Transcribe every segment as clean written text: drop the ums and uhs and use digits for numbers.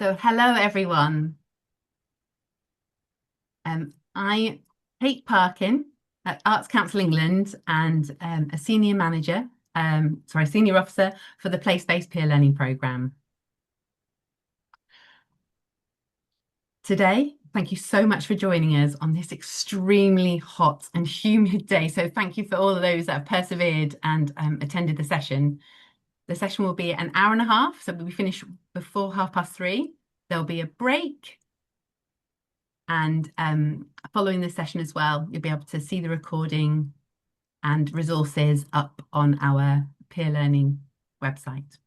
So, hello everyone. I Kate Parkin at Arts Council England and a senior manager, senior officer for the place-based peer learning programme. Today, thank you so much for joining us on this extremely hot and humid day. So, thank you for all of those that have persevered and attended the session. The session will be an hour and a half, so we finish before 3:30. There'll be a break. And following this session as well, you'll be able to see the recording and resources up on our peer learning website.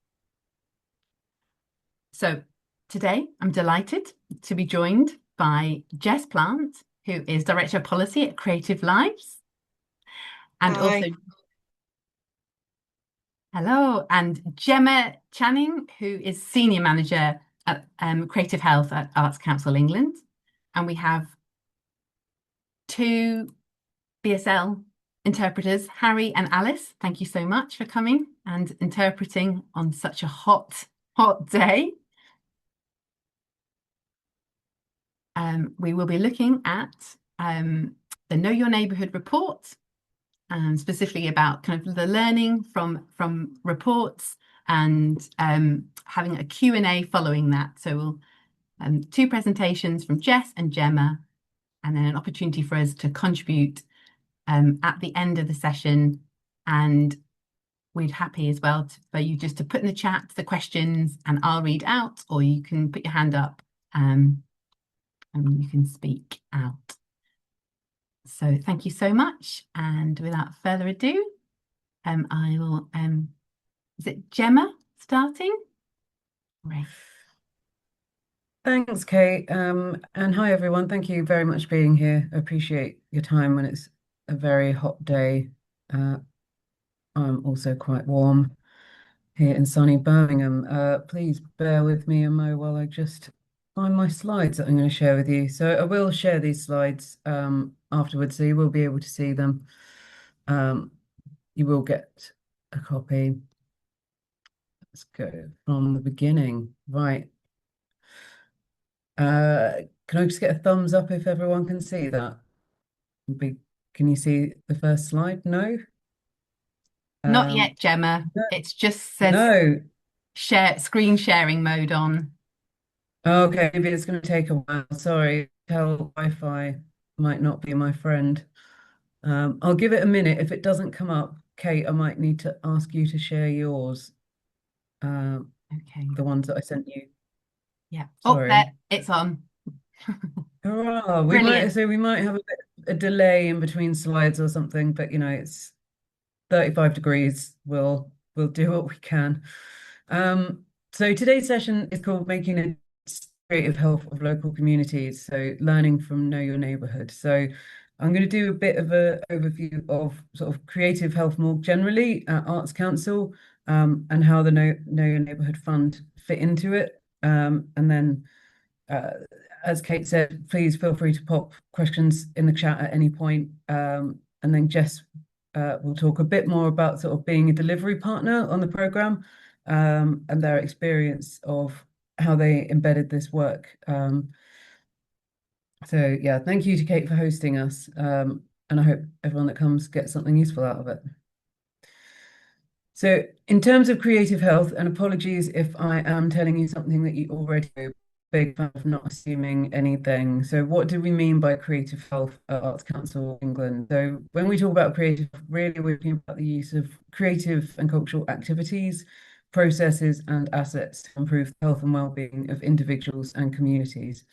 So today I'm delighted to be joined by Jess Plant, who is Director of Policy at Creative Lives. And Hi. also, hello, and Gemma Channing, who is Senior Manager at Creative Health at Arts Council England. And we have two BSL interpreters, Harry and Alice. Thank you so much for coming and interpreting on such a hot, hot day. We will be looking at the Know Your Neighbourhood report, specifically about kind of the learning from reports and having a Q&A following that. So we'll two presentations from Jess and Gemma, and then an opportunity for us to contribute at the end of the session. And we'd happy as well for you just to put in the chat the questions and I'll read out, or you can put your hand up and you can speak out. So thank you so much. And without further ado, I will, is it Gemma starting? Right. Thanks, Kate. And hi, everyone. Thank you very much for being here. I appreciate your time when it's a very hot day. I'm also quite warm here in sunny Birmingham. Please bear with me a mo while I just find my slides that I'm going to share with you. So I will share these slides afterwards, so you will be able to see them. You will get a copy. Let's go from the beginning. Right. Can I just get a thumbs up if everyone can see that? Can you see the first slide? No? Not Um, yet, Gemma. no. It just says No. screen sharing mode on. Okay, maybe it's going to take a while. Sorry, tell Wi-Fi might not be my friend. I'll give it a minute. If it doesn't come up, Kate, I might need to ask you to share yours. Okay. The ones that I sent you. Yeah. Oh, Sorry. there, it's on. Hurrah! Brilliant. We might have a bit a delay in between slides or something, but it's 35 degrees. We'll do what we can. So today's session is called Making a Creative Health of Local Communities. So learning from Know Your Neighbourhood. So I'm going to do a bit of an overview of sort of creative health more generally at Arts Council, and how the Know Your Neighbourhood Fund fit into it. And then as Kate said, please feel free to pop questions in the chat at any point. And then Jess will talk a bit more about sort of being a delivery partner on the programme, and their experience of how they embedded this work. So yeah, thank you to Kate for hosting us. And I hope everyone that comes gets something useful out of it. So in terms of creative health, and apologies if I am telling you something that you already know, big fan of not assuming anything. So what do we mean by creative health at Arts Council England? So when we talk about creative, really we're talking about the use of creative and cultural activities, processes and assets to improve the health and well-being of individuals and communities.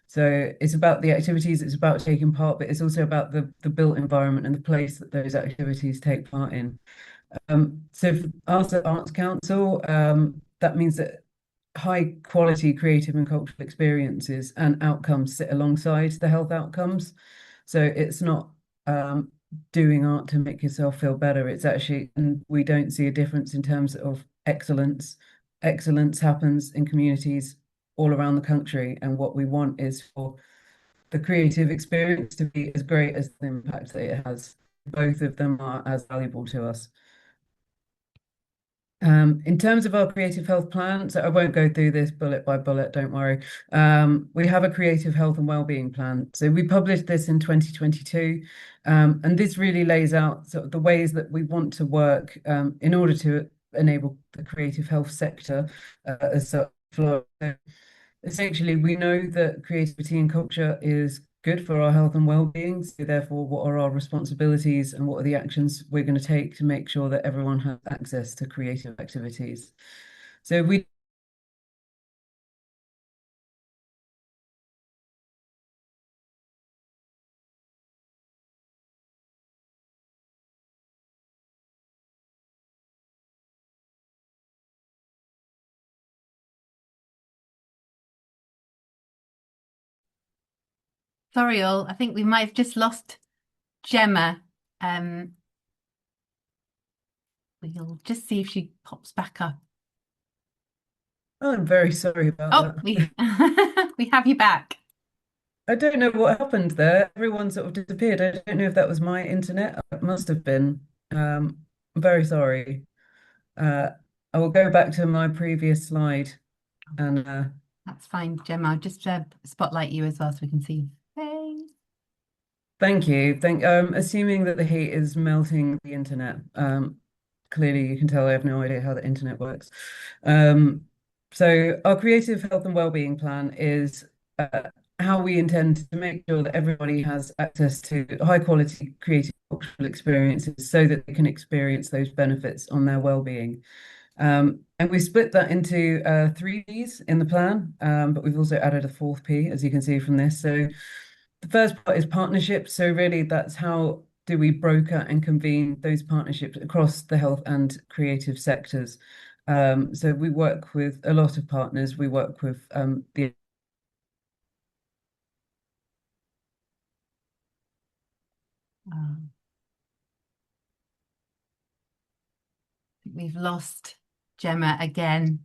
So it's about the activities, it's about taking part, but it's also about the built environment and the place that those activities take part in. So for us at Arts Council, that means that high quality creative and cultural experiences and outcomes sit alongside the health outcomes. So it's not doing art to make yourself feel better. It's actually, and we don't see a difference in terms of excellence. Excellence happens in communities all around the country. And what we want is for the creative experience to be as great as the impact that it has. Both of them are as valuable to us. In terms of our creative health plan, so I won't go through this bullet by bullet, don't worry. We have a creative health and wellbeing plan. So we published this in 2022, and this really lays out sort of the ways that we want to work in order to enable the creative health sector as such. So essentially, we know that creativity and culture is good for our health and well-being. So therefore, what are our responsibilities and what are the actions we're going to take to make sure that everyone has access to creative activities? So we Sorry, all. I think we might have just lost Gemma. Um, we'll just see if she pops back up. Oh, I'm very sorry about Oh, that. we we have you back. I don't know what happened there. Everyone sort of disappeared. I don't know if that was my internet. It must have been. I'm very sorry. Uh, I will go back to my previous slide and That's fine, Gemma. I'll just spotlight you as well so we can see your face. thank you. Assuming that the heat is melting the internet. Clearly you can tell I have no idea how the internet works. So our creative health and wellbeing plan is how we intend to make sure that everybody has access to high quality creative cultural experiences so that they can experience those benefits on their wellbeing. And we split that into three Ps in the plan, but we've also added a fourth P, as you can see from this. So the first part is partnerships. So really that's how do we broker and convene those partnerships across the health and creative sectors. So we work with a lot of partners. We work with the Um, we've lost Gemma again.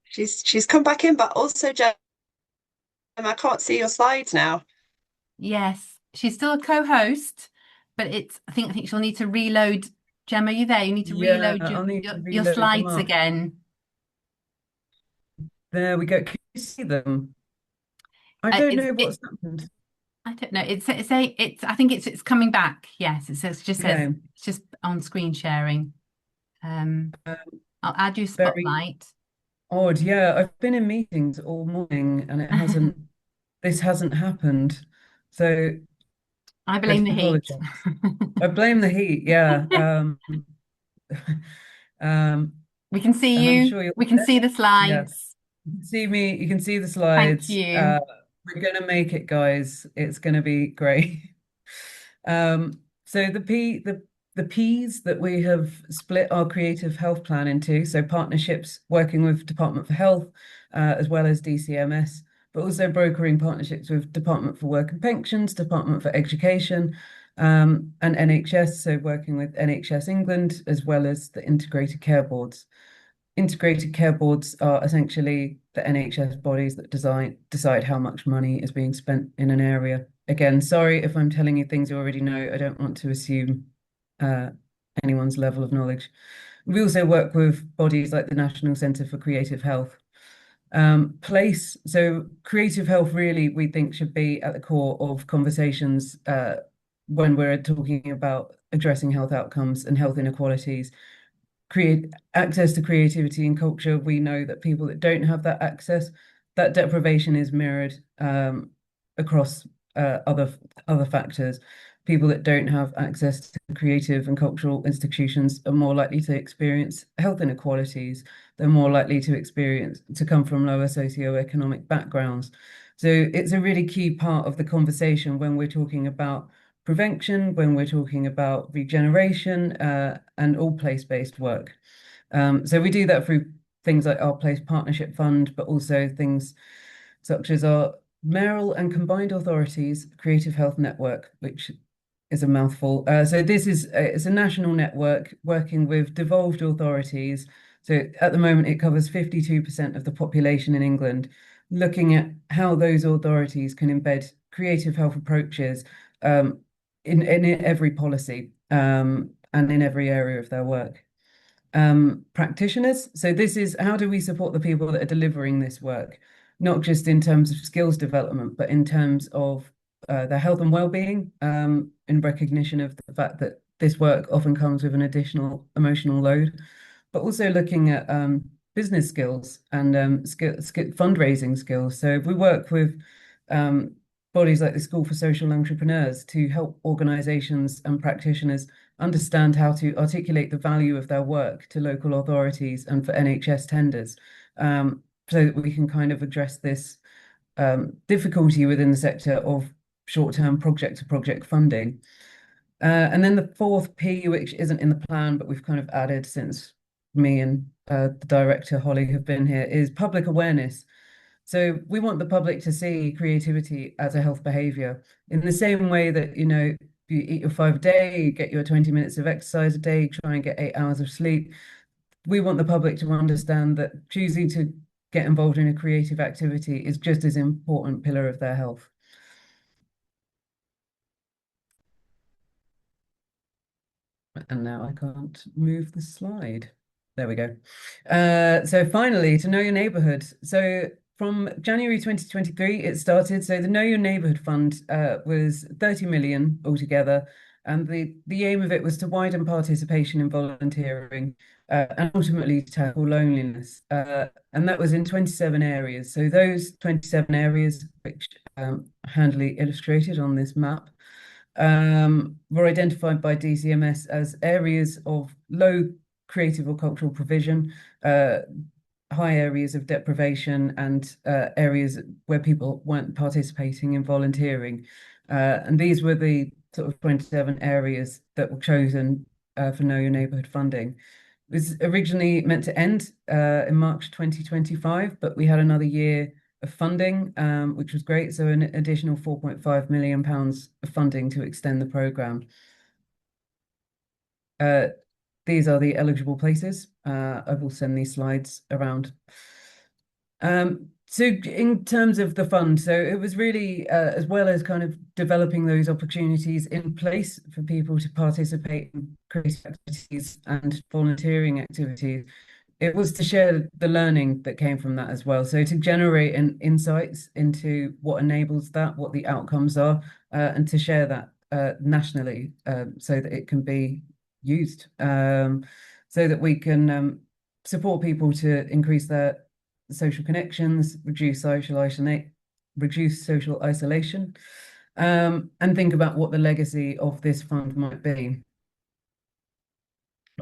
She's come back in, but also, Jem, I can't see your slides now. Yes, she's still a co-host, but I think she'll need to reload. Gemma, are you there? You need to yeah, reload I'll need your, to your reload them slides up. again. There we go. Can you see them? I Uh, don't it's know it. what's happened. I don't know. It's. I think it's coming back. Yes, just says Okay. it's just on screen sharing. Um, Um, I'll add you very spotlight. odd. Yeah, I've been in meetings all morning and this hasn't happened. So I I blame do the heat. apologize. I blame the heat. Yeah. Um, We can see and I'm you. sure you'll We can see the yeah. slides. You can see me, you can see the Thank slides. you. We're gonna make it, guys. It's gonna be great. So the P's that we have split our creative health plan into, so partnerships working with Department for Health, as well as DCMS, but also brokering partnerships with Department for Work and Pensions, Department for Education, and NHS, so working with NHS England, as well as the integrated care boards. Integrated care boards are essentially the NHS bodies that decide how much money is being spent in an area. Again, sorry if I'm telling you things you already know. I don't want to assume uh, anyone's level of knowledge. We also work with bodies like the National Centre for Creative Health. So creative health really, we think, should be at the core of conversations when we're talking about addressing health outcomes and health inequalities. Create access to creativity and culture. We know that people that don't have that access, that deprivation is mirrored across other factors. People that don't have access to creative and cultural institutions are more likely to experience health inequalities. They're more likely to come from lower socioeconomic backgrounds. So it's a really key part of the conversation when we're talking about prevention, when we're talking about regeneration, and all place-based work. So we do that through things like our Place Partnership Fund, but also things such as our Mayoral and Combined Authorities Creative Health Network, which is a mouthful. So this is it's a national network working with devolved authorities. So at the moment, it covers 52% of the population in England, looking at how those authorities can embed creative health approaches in every policy and in every area of their work. practitioners. So this is how do we support the people that are delivering this work, not just in terms of skills development, but in terms of their health and well-being, in recognition of the fact that this work often comes with an additional emotional load, but also looking at business skills and fundraising skills. So we work with bodies like the School for Social Entrepreneurs to help organizations and practitioners understand how to articulate the value of their work to local authorities and for NHS tenders, so that we can kind of address this difficulty within the sector of short-term project-to-project funding. And then the fourth P, which isn't in the plan, but we've kind of added since me and the director, Holly, have been here, is public awareness. So we want the public to see creativity as a health behavior in the same way that, you know, you eat your 5 a day, you get your 20 minutes of exercise a day, try and get 8 hours of sleep. We want the public to understand that choosing to get involved in a creative activity is just as important pillar of their health. And now I can't move the slide. There we go. So finally, to know your neighbourhood. So from January 2023, it started. So the Know Your Neighbourhood Fund was 30 million altogether. And the aim of it was to widen participation in volunteering and ultimately to tackle loneliness. And that was in 27 areas. So those 27 areas, which handily illustrated on this map, were identified by DCMS as areas of low creative or cultural provision, high areas of deprivation, and areas where people weren't participating in volunteering. And these were the sort of 27 areas that were chosen for Know Your Neighbourhood funding. It was originally meant to end in March 2025, but we had another year of funding, which was great. So an additional £4.5 million of funding to extend the programme. These are the eligible places. I will send these slides around. So in terms of the fund, so it was really, as well as kind of developing those opportunities in place for people to participate in creative activities and volunteering activities, it was to share the learning that came from that as well. So to generate insights into what enables that, what the outcomes are, and to share that nationally, so that it can be used, so that we can support people to increase their social connections, reduce social isolation, and think about what the legacy of this fund might be.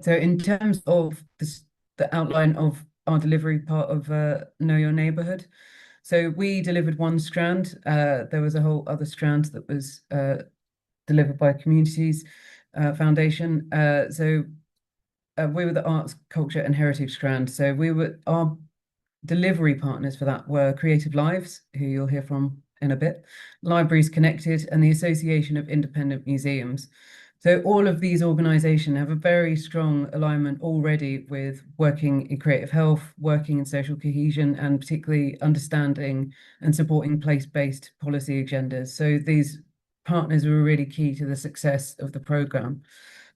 So in terms of the outline of our delivery part of Know Your Neighbourhood, so we delivered one strand. There was a whole other strand that was delivered by Communities Foundation. So we were the arts, culture and heritage strand. So our delivery partners for that were Creative Lives, who you'll hear from in a bit, Libraries Connected, and the Association of Independent Museums. So all of these organisations have a very strong alignment already with working in creative health, working in social cohesion, and particularly understanding and supporting place-based policy agendas. So these partners were really key to the success of the programme.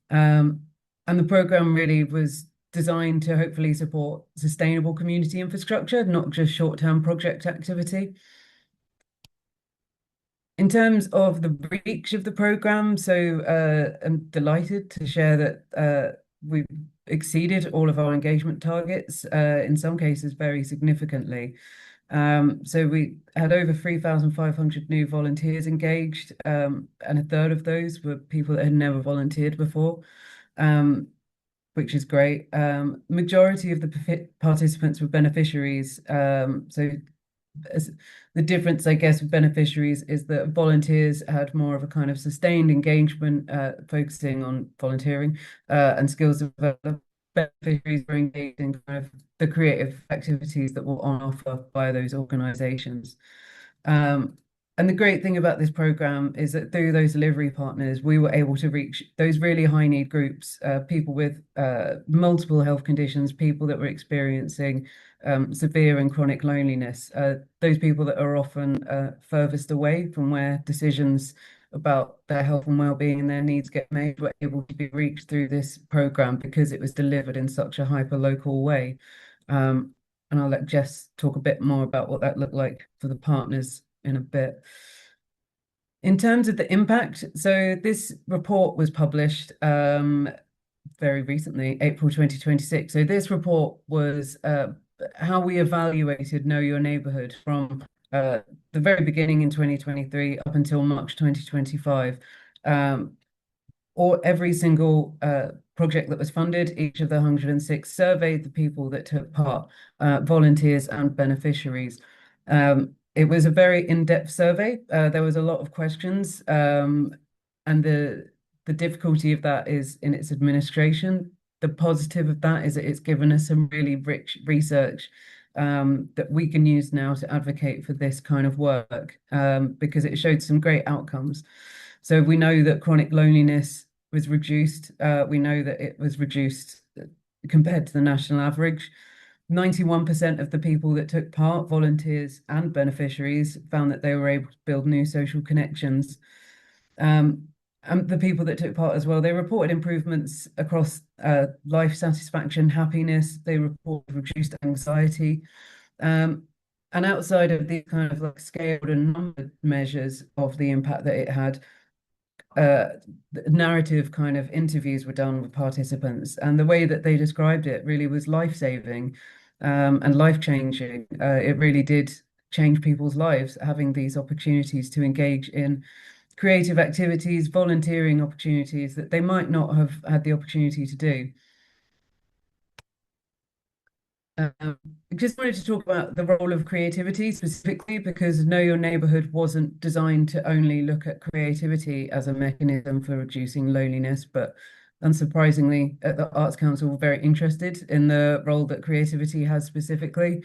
And the programme really was designed to hopefully support sustainable community infrastructure, not just short-term project activity. In terms of the reach of the programme, so I'm delighted to share that we've exceeded all of our engagement targets, in some cases very significantly. So we had over 3,500 new volunteers engaged, and a third of those were people that had never volunteered before, which is great. Majority of the participants were beneficiaries. So the difference, I guess, with beneficiaries is that volunteers had more of a kind of sustained engagement, focusing on volunteering and skills development. Beneficiaries were engaged in kind of the creative activities that were on offer by those organisations. And the great thing about this programme is that through those delivery partners, we were able to reach those really high need groups, people with multiple health conditions, people that were experiencing severe and chronic loneliness, those people that are often furthest away from where decisions about their health and well-being and their needs get made were able to be reached through this program because it was delivered in such a hyper-local way. And I'll let Jess talk a bit more about what that looked like for the partners in a bit. In terms of the impact, so this report was published very recently, April 2026. So this report was how we evaluated Know Your Neighbourhood from the very beginning in 2023 up until March 2025. Or every single project that was funded, each of the 106 surveyed the people that took part, volunteers and beneficiaries. It was a very in-depth survey. There was a lot of questions, and the difficulty of that is in its administration. The positive of that is that it's given us some really rich research that we can use now to advocate for this kind of work because it showed some great outcomes. So we know that chronic loneliness was reduced. We know that it was reduced compared to the national average. 91% of the people that took part, volunteers and beneficiaries, found that they were able to build new social connections. And the people that took part as well, they reported improvements across life satisfaction, happiness. They reported reduced anxiety. And outside of these kind of like scaled and numbered measures of the impact that it had, narrative kind of interviews were done with participants, and the way that they described it really was life-saving and life-changing. It really did change people's lives, having these opportunities to engage in creative activities, volunteering opportunities that they might not have had the opportunity to do. I just wanted to talk about the role of creativity specifically because Know Your Neighbourhood wasn't designed to only look at creativity as a mechanism for reducing loneliness, but unsurprisingly, at the Arts Council, we're very interested in the role that creativity has specifically.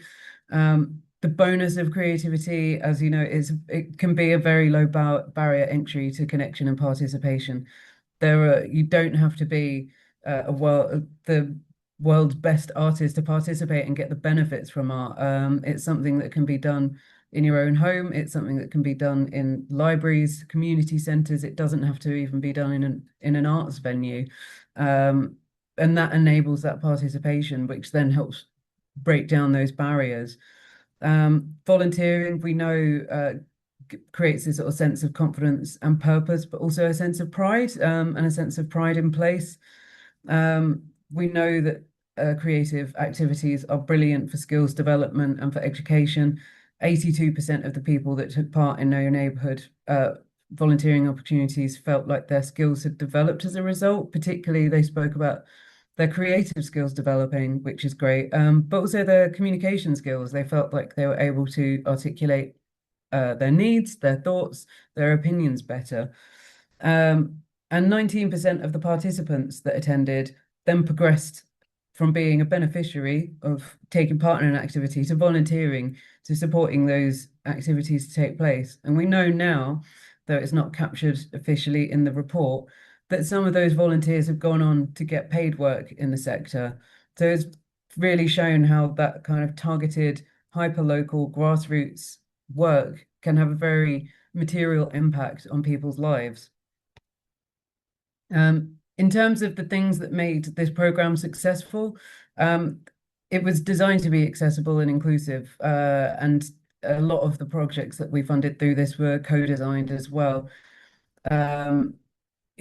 The bonus of creativity, as you know, is it can be a very low barrier entry to connection and participation. You don't have to be the world's best artist to participate and get the benefits from art. It's something that can be done in your own home. It's something that can be done in libraries, community centres. It doesn't have to even be done in an arts venue. And that enables that participation, which then helps break down those barriers. Volunteering, we know, creates this sort of sense of confidence and purpose, but also a sense of pride and a sense of pride in place. We know that creative activities are brilliant for skills development and for education. 82% of the people that took part in Know Your Neighbourhood volunteering opportunities felt like their skills had developed as a result. Particularly, they spoke about their creative skills developing, which is great, but also their communication skills. They felt like they were able to articulate their needs, their thoughts, their opinions better. And 19% of the participants that attended then progressed from being a beneficiary of taking part in an activity to volunteering to supporting those activities to take place. And we know now, though it's not captured officially in the report, that some of those volunteers have gone on to get paid work in the sector. So it's really shown how that kind of targeted, hyper-local, grassroots work can have a very material impact on people's lives. In terms of the things that made this program successful, it was designed to be accessible and inclusive, and a lot of the projects that we funded through this were co-designed as well.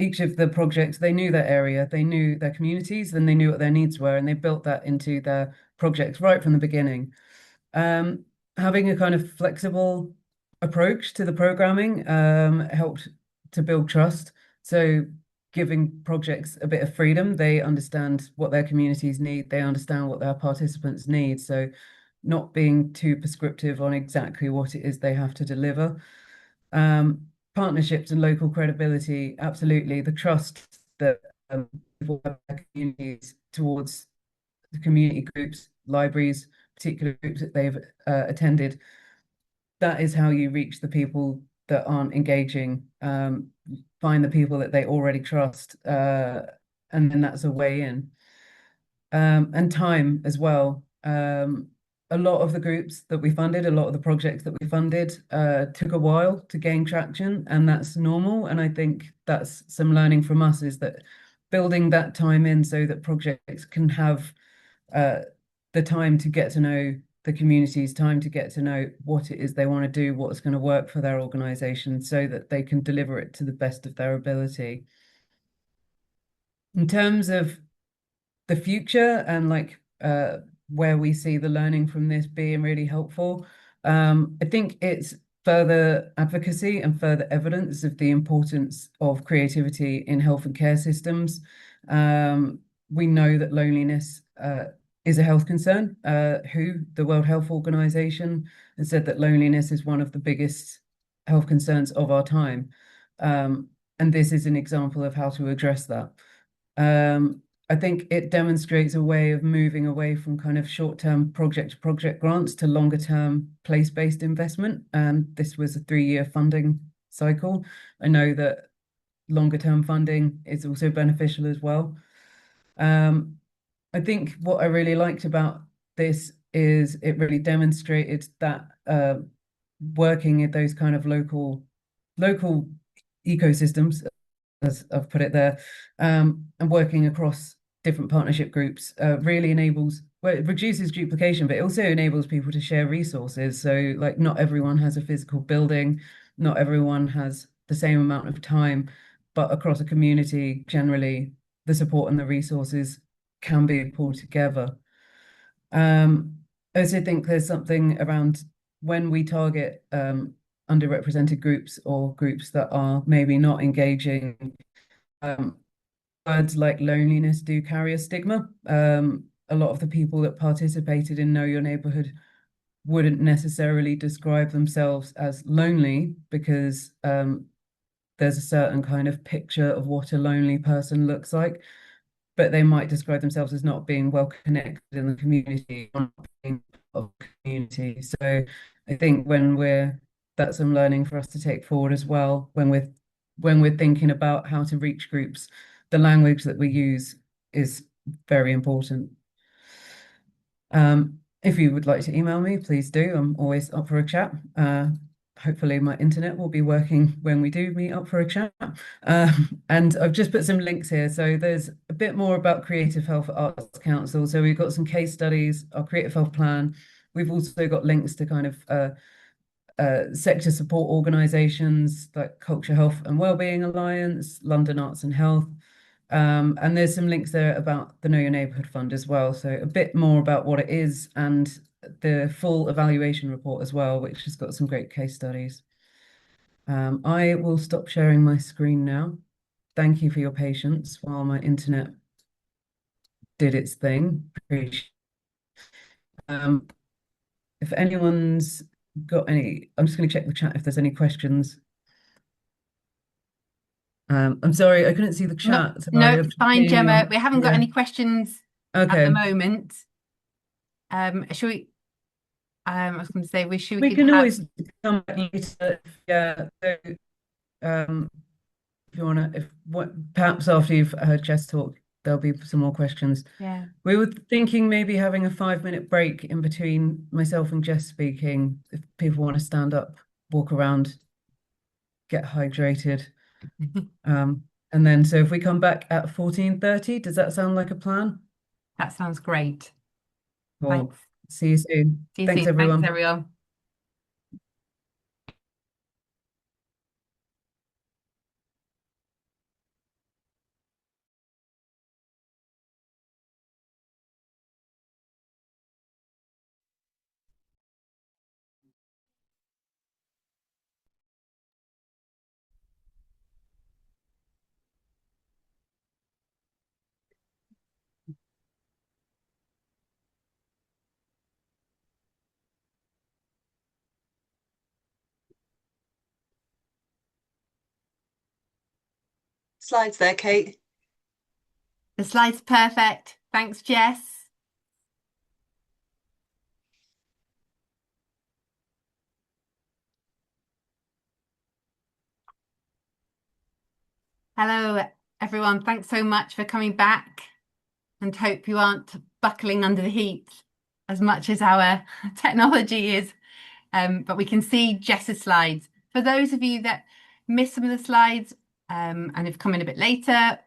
Each of the projects, they knew their area, they knew their communities, and they knew what their needs were, and they built that into their projects right from the beginning. Having a kind of flexible approach to the programming helped to build trust. So giving projects a bit of freedom, they understand what their communities need, they understand what their participants need. So not being too prescriptive on exactly what it is they have to deliver. Partnerships and local credibility, absolutely. The trust that people have their communities towards the community groups, libraries, particular groups that they've attended. That is how you reach the people that aren't engaging, find the people that they already trust, and then that's a way in. And time as well. a lot of the groups that we funded, a lot of the projects that we funded, took a while to gain traction, and that's normal. And I think that's some learning from us, is that building that time in so that projects can have the time to get to know the communities, time to get to know what it is they want to do, what's going to work for their organization, so that they can deliver it to the best of their ability. In terms of the future and like where we see the learning from this being really helpful, I think it's further advocacy and further evidence of the importance of creativity in health and care systems. We know that loneliness is a health concern. The World Health Organization, has said that loneliness is one of the biggest health concerns of our time. And this is an example of how to address that. I think it demonstrates a way of moving away from kind of short-term project grants to longer-term place-based investment. And this was a 3-year funding cycle. I know that longer-term funding is also beneficial as well. I think what I really liked about this is it really demonstrated that working in those kind of local ecosystems, as I've put it there, and working across different partnership groups really enables, well, it reduces duplication, but it also enables people to share resources. So like not everyone has a physical building, not everyone has the same amount of time, but across a community, generally, the support and the resources can be pulled together. I also think there's something around when we target underrepresented groups or groups that are maybe not engaging, words like loneliness do carry a stigma. A lot of the people that participated in Know Your Neighbourhood wouldn't necessarily describe themselves as lonely, because there's a certain kind of picture of what a lonely person looks like, but they might describe themselves as not being well connected in the community, not being part of the community. So I think that's some learning for us to take forward as well when we're thinking about how to reach groups. The language that we use is very important. If you would like to email me, please do. I'm always up for a chat. Hopefully my internet will be working when we do meet up for a chat. And I've just put some links here. So there's a bit more about Creative Health Arts Council. So we've got some case studies, our Creative Health Plan. We've also got links to kind of sector support organisations like Culture, Health and Wellbeing Alliance, London Arts and Health. And there's some links there about the Know Your Neighbourhood Fund as well. So a bit more about what it is, and the full evaluation report as well, which has got some great case studies. I will stop sharing my screen now. Thank you for your patience while my internet did its thing. If anyone's got any, I'm just going to check the chat if there's any questions. I'm sorry, I couldn't see the chat. No, Sorry, it's fine, Gemma. We haven't got yeah. any questions at Okay. the moment. Should we? I was going to say we can have. always come back later. Yeah. So, if you want to, perhaps after you've heard Jess talk, there'll be some more questions. Yeah. We were thinking maybe having a 5-minute break in between myself and Jess speaking, if people want to stand up, walk around, get hydrated. And then, so if we come back at 14:30, does that sound like a plan? That sounds great. Cool. Thanks. See you soon. See you Thanks, soon. everyone. Thanks, everyone. Slides there, Kate. The slide's perfect. Thanks, Jess. Hello, everyone. Thanks so much for coming back, and hope you aren't buckling under the heat. as much as our technology is, but we can see Jess's slides. For those of you that missed some of the slides and have come in a bit later,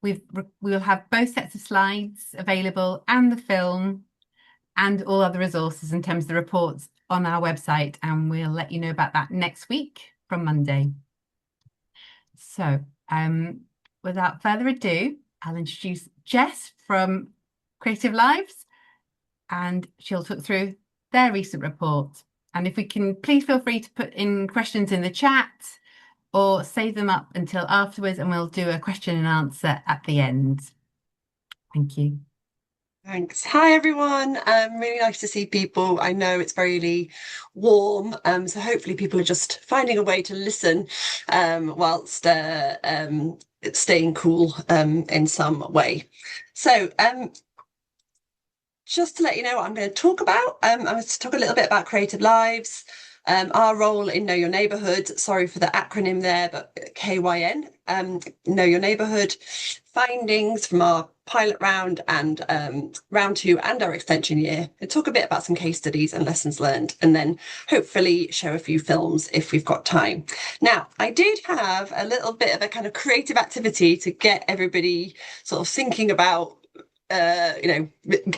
we'll have both sets of slides available and the film and all other resources in terms of the reports on our website, and we'll let you know about that next week from Monday. So without further ado, I'll introduce Jess from Creative Lives, and she'll talk through their recent report. And if we can, please feel free to put in questions in the chat or save them up until afterwards, and we'll do a question and answer at the end. Thank you. Thanks. Hi, everyone. Really nice to see people. I know it's very warm, so hopefully people are just finding a way to listen whilst staying cool in some way. So just to let you know what I'm going to talk about, I'm going to talk a little bit about Creative Lives, our role in Know Your Neighbourhood. Sorry for the acronym there, but KYN, Know Your Neighbourhood, findings from our pilot round and round 2 and our extension year, and talk a bit about some case studies and lessons learned, and then hopefully show a few films if we've got time. Now, I did have a little bit of a kind of creative activity to get everybody sort of thinking about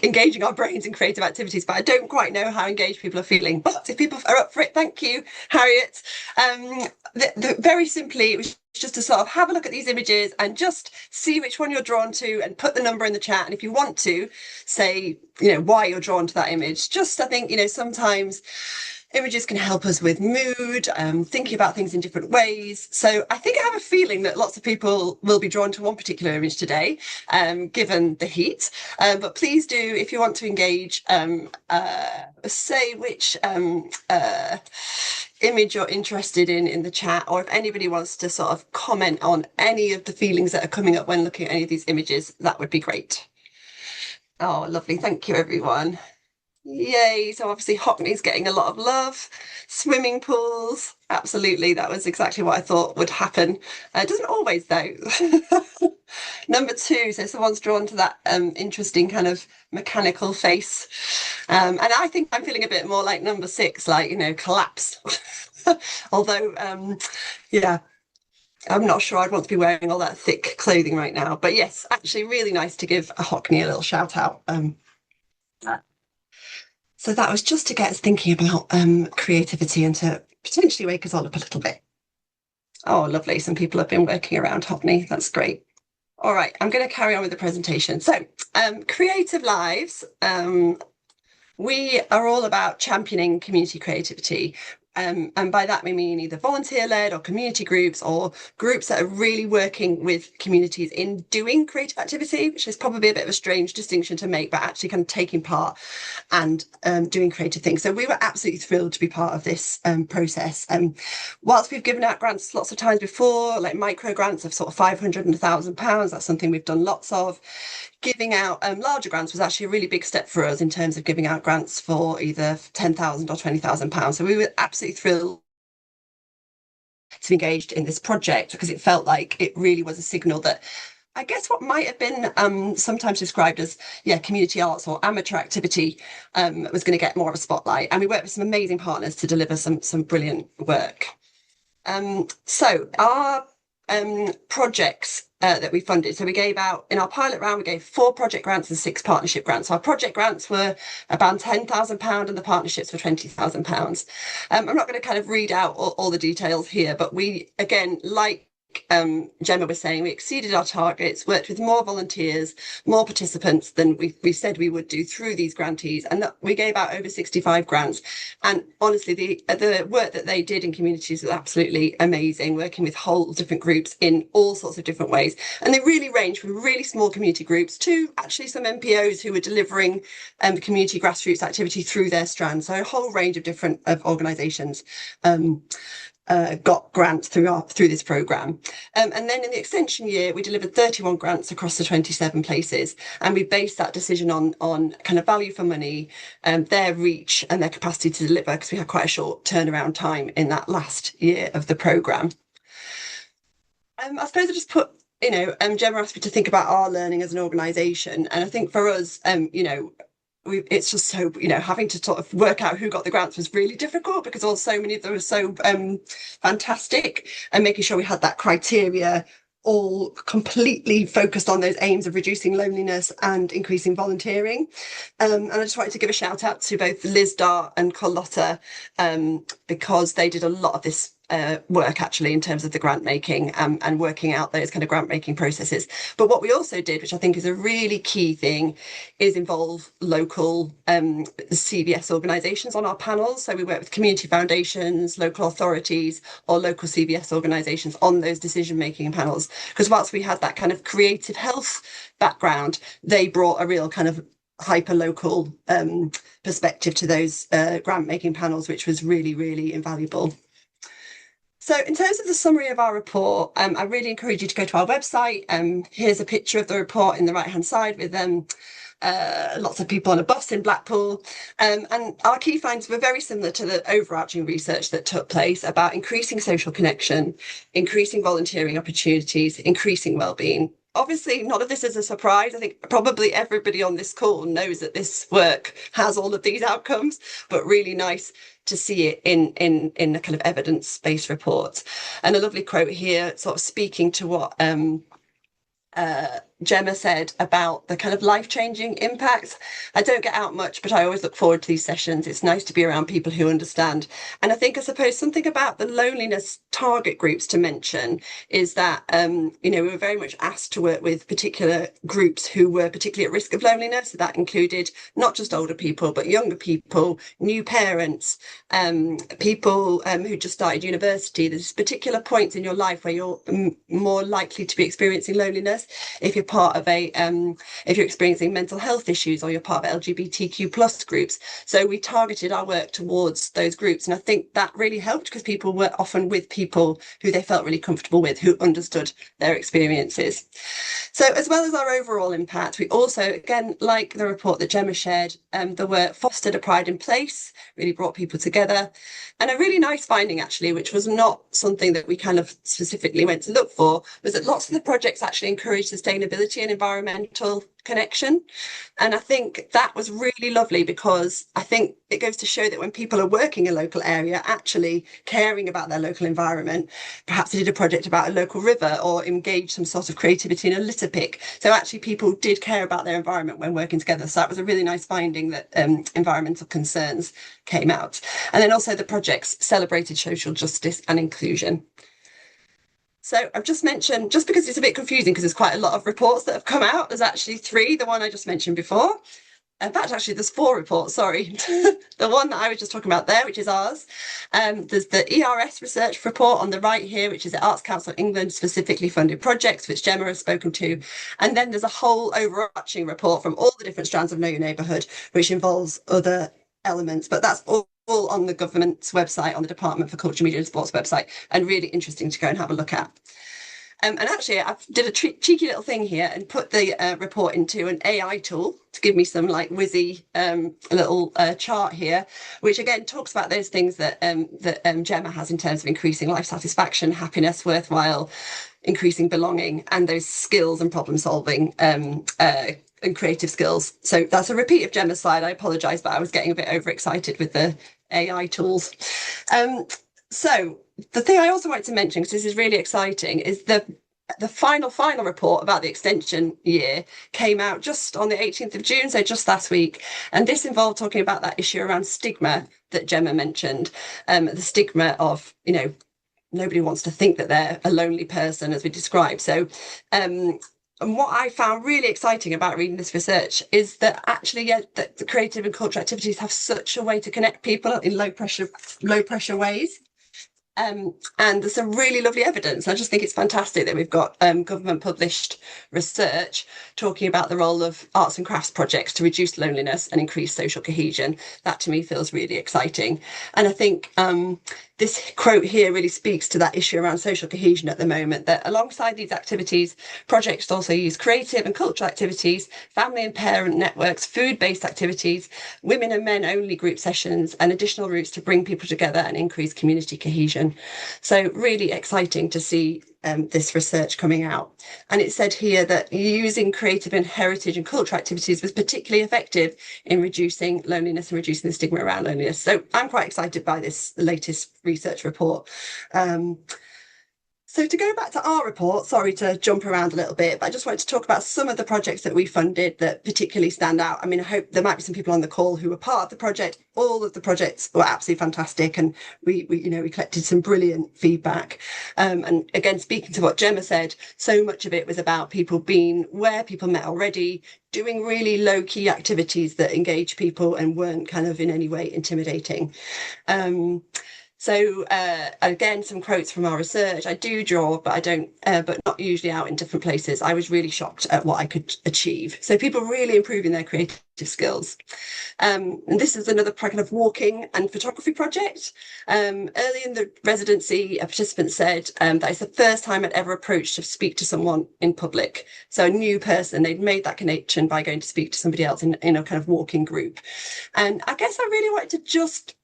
engaging our brains in creative activities, but I don't quite know how engaged people are feeling. But if people are up for it, thank you, Harriet. Very simply, it was just to sort of have a look at these images and just see which one you're drawn to and put the number in the chat. And if you want to say, why you're drawn to that image, just, I think, sometimes images can help us with mood, thinking about things in different ways. So I think I have a feeling that lots of people will be drawn to one particular image today, given the heat. But please do, if you want to engage, say which image you're interested in the chat, or if anybody wants to sort of comment on any of the feelings that are coming up when looking at any of these images, that would be great. Oh, lovely. Thank you, everyone. Yay. So obviously Hockney's getting a lot of love. Swimming pools. Absolutely. That was exactly what I thought would happen. It doesn't always, though. Number 2. So someone's drawn to that interesting kind of mechanical face. And I think I'm feeling a bit more like number 6, like, collapse. Although, yeah. I'm not sure I'd want to be wearing all that thick clothing right now. But yes, actually really nice to give a Hockney a little shout out. So that was just to get us thinking about creativity and to potentially wake us all up a little bit. Oh, lovely. Some people have been working around Hockney. That's great. All right, I'm going to carry on with the presentation. So Creative Lives, we are all about championing community creativity. And by that we mean either volunteer-led or community groups, or groups that are really working with communities in doing creative activity, which is probably a bit of a strange distinction to make, but actually kind of taking part and doing creative things. So we were absolutely thrilled to be part of this process. Whilst we've given out grants lots of times before, like micro grants of sort of £500 and £1,000, that's something we've done lots of. Giving out larger grants was actually a really big step for us in terms of giving out grants for either £10,000 or £20,000. So we were absolutely thrilled to be engaged in this project, because it felt like it really was a signal that, I guess, what might have been sometimes described as community arts or amateur activity was going to get more of a spotlight. And we worked with some amazing partners to deliver some brilliant work. So our projects that we funded. So we gave out, in our pilot round, we gave 4 project grants and 6 partnership grants. So our project grants were about £10,000 and the partnerships were £20,000. I'm not going to kind of read out all the details here, but we, again, like Gemma was saying, we exceeded our targets, worked with more volunteers, more participants than we said we would do through these grantees, and we gave out over 65 grants. And honestly, the work that they did in communities was absolutely amazing, working with whole different groups in all sorts of different ways. And they really range from really small community groups to actually some NPOs who were delivering community grassroots activity through their strands. So a whole range of different organisations got grants through this programme. And then in the extension year, we delivered 31 grants across the 27 places. And we based that decision on kind of value for money, their reach and their capacity to deliver, because we had quite a short turnaround time in that last year of the programme. I suppose I just put, Gemma asked me to think about our learning as an organisation. And I think for us, it's just so, having to sort of work out who got the grants was really difficult because so many of them were so fantastic, and making sure we had that criteria all completely focused on those aims of reducing loneliness and increasing volunteering. And I just wanted to give a shout out to both Liz Dart and Carlotta, because they did a lot of this work actually in terms of the grant making, and working out those kind of grant making processes. But what we also did, which I think is a really key thing, is involve local CVS organisations on our panels. So we work with community foundations, local authorities, or local CVS organisations on those decision making panels, because whilst we had that kind of creative health background, they brought a real kind of hyper local perspective to those grant making panels, which was really, really invaluable. So in terms of the summary of our report, I really encourage you to go to our website. Here's a picture of the report in the right-hand side with lots of people on a bus in Blackpool. And our key findings were very similar to the overarching research that took place about increasing social connection, increasing volunteering opportunities, increasing wellbeing. Obviously, none of this is a surprise. I think probably everybody on this call knows that this work has all of these outcomes, but really nice to see it in a kind of evidence-based report. And a lovely quote here, sort of speaking to what Gemma said about the kind of life-changing impacts. I don't get out much, but I always look forward to these sessions. It's nice to be around people who understand. And I suppose something about the loneliness target groups to mention is that, we were very much asked to work with particular groups who were particularly at risk of loneliness. So that included not just older people, but younger people, new parents, people who just started university. There's particular points in your life where you're more likely to be experiencing loneliness. If you're part of if you're experiencing mental health issues, or you're part of LGBTQ plus groups. So we targeted our work towards those groups. And I think that really helped, because people were often with people who they felt really comfortable with, who understood their experiences. So as well as our overall impact, we also, again, like the report that Gemma shared, the work fostered a pride in place, really brought people together. And a really nice finding, actually, which was not something that we kind of specifically went to look for, was that lots of the projects actually encourage sustainability and environmental connection. And I think that was really lovely, because I think it goes to show that when people are working in a local area, actually caring about their local environment, perhaps they did a project about a local river or engaged some sort of creativity in a litter pick. So actually people did care about their environment when working together. So that was a really nice finding, that environmental concerns came out. And then also the projects celebrated social justice and inclusion. So I've just mentioned, just because it's a bit confusing because there's quite a lot of reports that have come out, there's actually 3, the one I just mentioned before. In fact, actually, there's 4 reports, sorry. The one that I was just talking about there, which is ours. There's the ERS research report on the right here, which is the Arts Council England specifically funded projects, which Gemma has spoken to. And then there's a whole overarching report from all the different strands of Know Your Neighbourhood, which involves other elements, but that's all on the government's website, on the Department for Culture, Media and Sports website, and really interesting to go and have a look at. And actually, I did a cheeky little thing here and put the report into an AI tool to give me some like whizzy little chart here, which again talks about those things that Gemma has in terms of increasing life satisfaction, happiness, worthwhile, increasing belonging, and those skills and problem solving and creative skills. So that's a repeat of Gemma's slide. I apologise, but I was getting a bit overexcited with the AI tools. So the thing I also wanted to mention, because this is really exciting, is the final report about the extension year came out just on the 18th of June, so just last week. And this involved talking about that issue around stigma that Gemma mentioned, the stigma of, nobody wants to think that they're a lonely person, as we described. So, and what I found really exciting about reading this research is that actually, that the creative and cultural activities have such a way to connect people in low pressure ways. And there's some really lovely evidence. I just think it's fantastic that we've got government published research talking about the role of arts and crafts projects to reduce loneliness and increase social cohesion. That to me feels really exciting. And I think this quote here really speaks to that issue around social cohesion at the moment, that alongside these activities, projects also use creative and cultural activities, family and parent networks, food-based activities, women and men only group sessions, and additional routes to bring people together and increase community cohesion. education. So really exciting to see this research coming out. And it said here that using creative and heritage and cultural activities was particularly effective in reducing loneliness and reducing the stigma around loneliness. So I'm quite excited by this latest research report. So to go back to our report, sorry to jump around a little bit, but I just wanted to talk about some of the projects that we funded that particularly stand out. I mean, I hope there might be some people on the call who were part of the project. All of the projects were absolutely fantastic, and we collected some brilliant feedback. And again, speaking to what Gemma said, so much of it was about people being where people met already, doing really low-key activities that engage people and weren't kind of in any way intimidating. So again, some quotes from our research. I do draw, but I don't, but not usually out in different places. I was really shocked at what I could achieve. So people really improving their creative skills. And this is another kind of walking and photography project. Early in the residency, a participant said that it's the first time I'd ever approached to speak to someone in public. So a new person, they'd made that connection by going to speak to somebody else in a kind of walking group. And I guess I really wanted to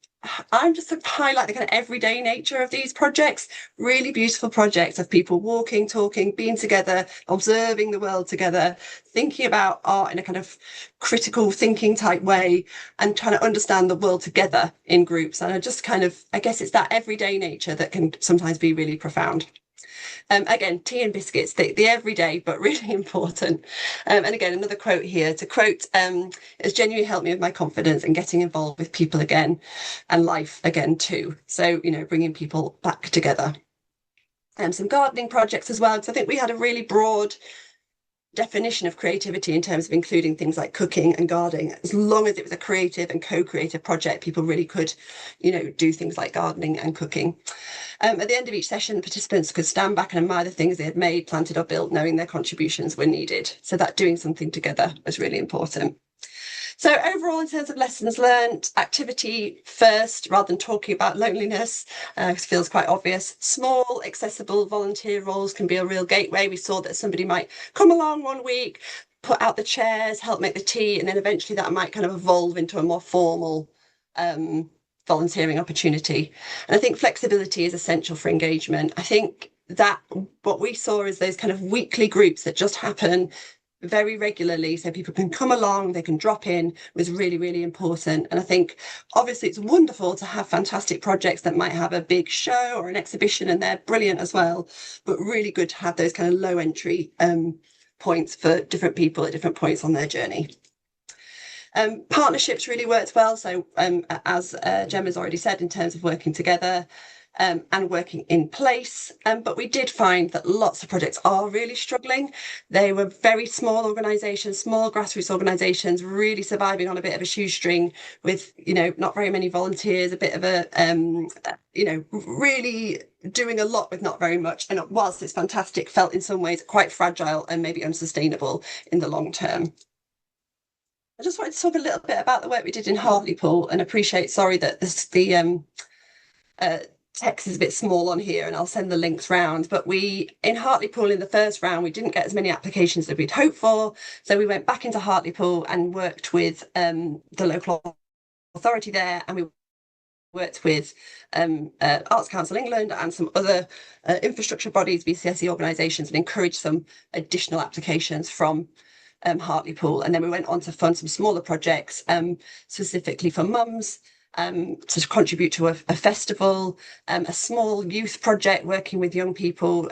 I'm just to highlight the kind of everyday nature of these projects, really beautiful projects of people walking, talking, being together, observing the world together, thinking about art in a kind of critical thinking type way and trying to understand the world together in groups. And I guess it's that everyday nature that can sometimes be really profound. Again, tea and biscuits, the everyday, but really important. And again, another quote here to quote, it's genuinely helped me with my confidence and getting involved with people again and life again too. So, bringing people back together. Some gardening projects as well, because I think we had a really broad definition of creativity in terms of including things like cooking and gardening. As long as it was a creative and co-creative project, people really could, do things like gardening and cooking. At the end of each session, participants could stand back and admire the things they had made, planted or built, knowing their contributions were needed. So that doing something together was really important. So overall, in terms of lessons learned, activity first, rather than talking about loneliness, it feels quite obvious. Small, accessible volunteer roles can be a real gateway. We saw that somebody might come along one week, put out the chairs, help make the tea, and then eventually that might kind of evolve into a more formal volunteering opportunity. And I think flexibility is essential for engagement. I think that what we saw is those kind of weekly groups that just happen very regularly, so people can come along, they can drop in, was really, really important. And I think obviously it's wonderful to have fantastic projects that might have a big show or an exhibition, and they're brilliant as well, but really good to have those kind of low entry points for different people at different points on their journey. Partnerships really worked well. So as Gemma's already said, in terms of working together, and working in place. But we did find that lots of projects are really struggling. They were very small organisations, small grassroots organisations, really surviving on a bit of a shoestring with, not very many volunteers, a bit of a, really doing a lot with not very much. And whilst it's fantastic, felt in some ways quite fragile and maybe unsustainable in the long term. I just wanted to talk a little bit about the work we did in Hartlepool, and sorry that the text is a bit small on here, and I'll send the links round. But in Hartlepool, in the first round, we didn't get as many applications as we'd hoped for. So we went back into Hartlepool and worked with the local authority there, and we worked with Arts Council England and some other infrastructure bodies, BCSE organisations, and encouraged some additional applications from Hartlepool. And then we went on to fund some smaller projects, specifically for mums, to contribute to a festival, a small youth project working with young people,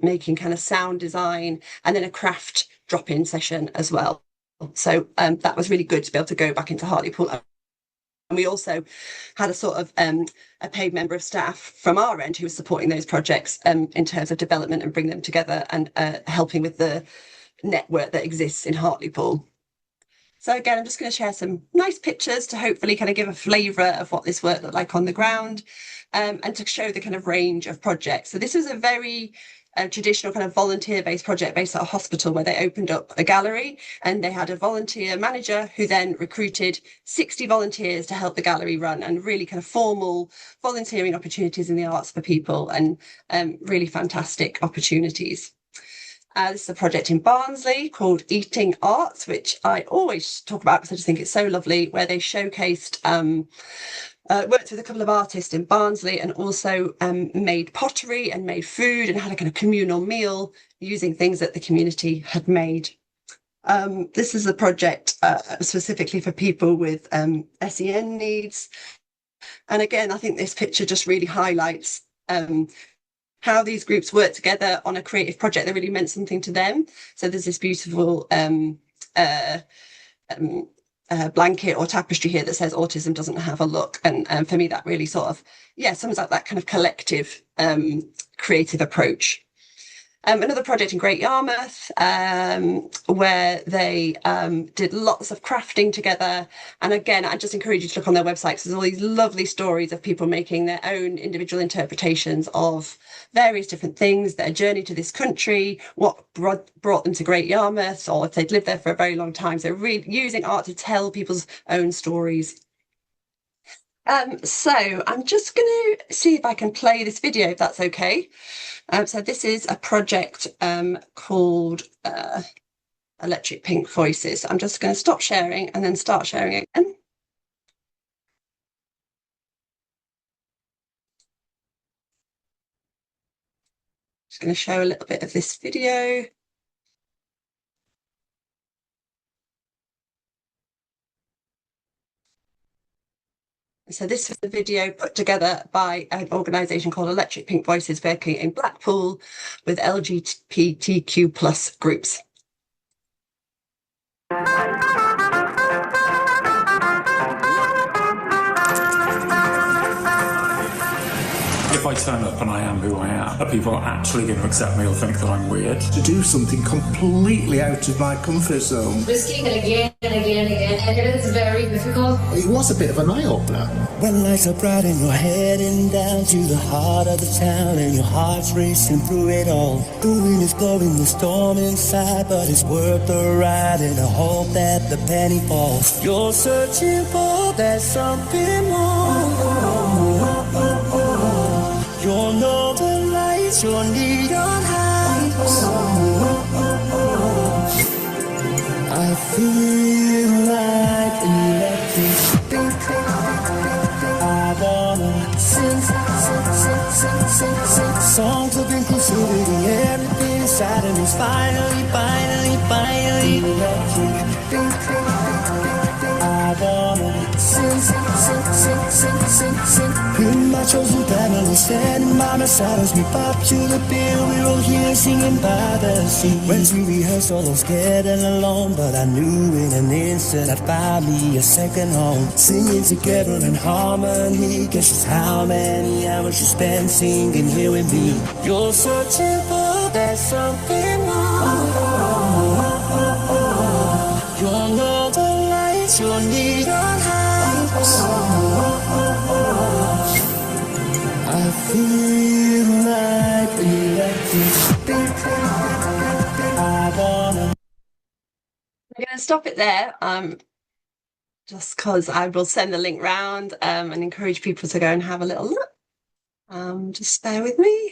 making kind of sound design, and then a craft drop-in session as well. So that was really good to be able to go back into Hartlepool. And we also had a sort of a paid member of staff from our end who was supporting those projects in terms of development and bring them together and helping with the network that exists in Hartlepool. So again, I'm just going to share some nice pictures to hopefully kind of give a flavour of what this work looked like on the ground, and to show the kind of range of projects. So this was a very traditional kind of volunteer-based project based at a hospital where they opened up a gallery, and they had a volunteer manager who then recruited 60 volunteers to help the gallery run, and really kind of formal volunteering opportunities in the arts for people, and really fantastic opportunities. This is a project in Barnsley called Eating Arts, which I always talk about because I just think it's so lovely, where they showcased Worked with a couple of artists in Barnsley, and also made pottery and made food and had a kind of communal meal using things that the community had made. This is a project specifically for people with SEN needs. And again, I think this picture just really highlights how these groups work together on a creative project that really meant something to them. So there's this beautiful blanket or tapestry here that says autism doesn't have a look, and for me that really sort of sums up that kind of collective creative approach. Another project in Great Yarmouth where they did lots of crafting together, and again I just encourage you to look on their website because there's all these lovely stories of people making their own individual interpretations of various different things, their journey to this country, what brought them to Great Yarmouth, or if they'd lived there for a very long time. So really using art to tell people's own stories. So I'm just going to see if I can play this video, if that's okay. So this is a project called Electric Pink Voices. I'm just going to stop sharing and then start sharing again. Just going to show a little bit of this video. So this is a video put together by an organisation called Electric Pink Voices, working in Blackpool with LGBTQ plus groups. If I turn up and I am who I am, are people actually going to accept me or think that I'm weird? To do something completely out of my comfort zone. Risking it again and again and again, and it is very difficult. It was a bit of an eye-opener. When lights are bright and you're heading down to the heart of the town and your heart's racing through it all. The wind is blowing the storm inside, but it's worth the ride, and I hope that the penny falls. You're searching for that something more. You'll know the lights, your neon heights. I feel like electric. I wanna sing songs of inclusivity. Everything inside of me's finally electric. I wanna sing. You're my chosen family, standing by my side as we pop to the beat. We're all here singing by the sea. Went to rehearse all those scared and alone, but I knew in an instant I'd find me a second home. Singing together in harmony, guess just how many hours you spend singing here with me. You're searching for that something more. You'll know the lights, you'll need on heights. I feel like electric. I wanna. I'm going to stop it there, just because I will send the link round and encourage people to go and have a little look. Just bear with me.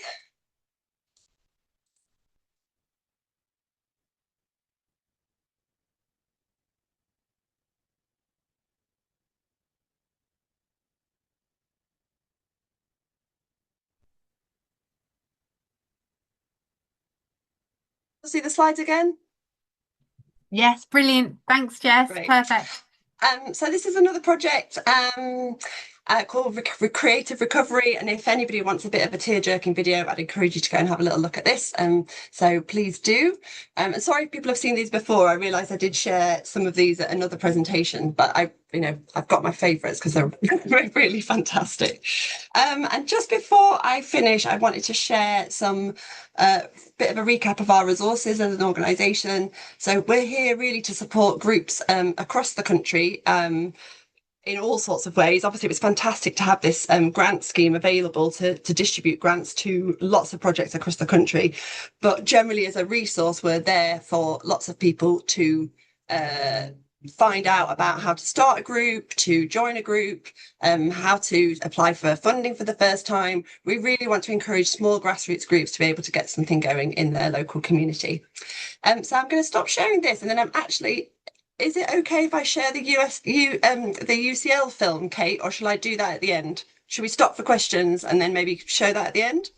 See the slides again? Yes, brilliant. Thanks, Jess. Great. Perfect. So this is another project called Creative Recovery, and if anybody wants a bit of a tear-jerking video, I'd encourage you to go and have a little look at this. So please do. And sorry if people have seen these before. I realise I did share some of these at another presentation, but I've got my favourites because they're really fantastic. And just before I finish, I wanted to share some bit of a recap of our resources as an organisation. So we're here really to support groups across the country in all sorts of ways. Obviously, it was fantastic to have this grant scheme available to distribute grants to lots of projects across the country. But generally, as a resource, we're there for lots of people to find out about how to start a group, to join a group, how to apply for funding for the first time. We really want to encourage small grassroots groups to be able to get something going in their local community. So I'm going to stop sharing this, and then I'm actually is it okay if I share the the UCL film, Kate, or shall I do that at the end? Should we stop for questions and then maybe show that at the end?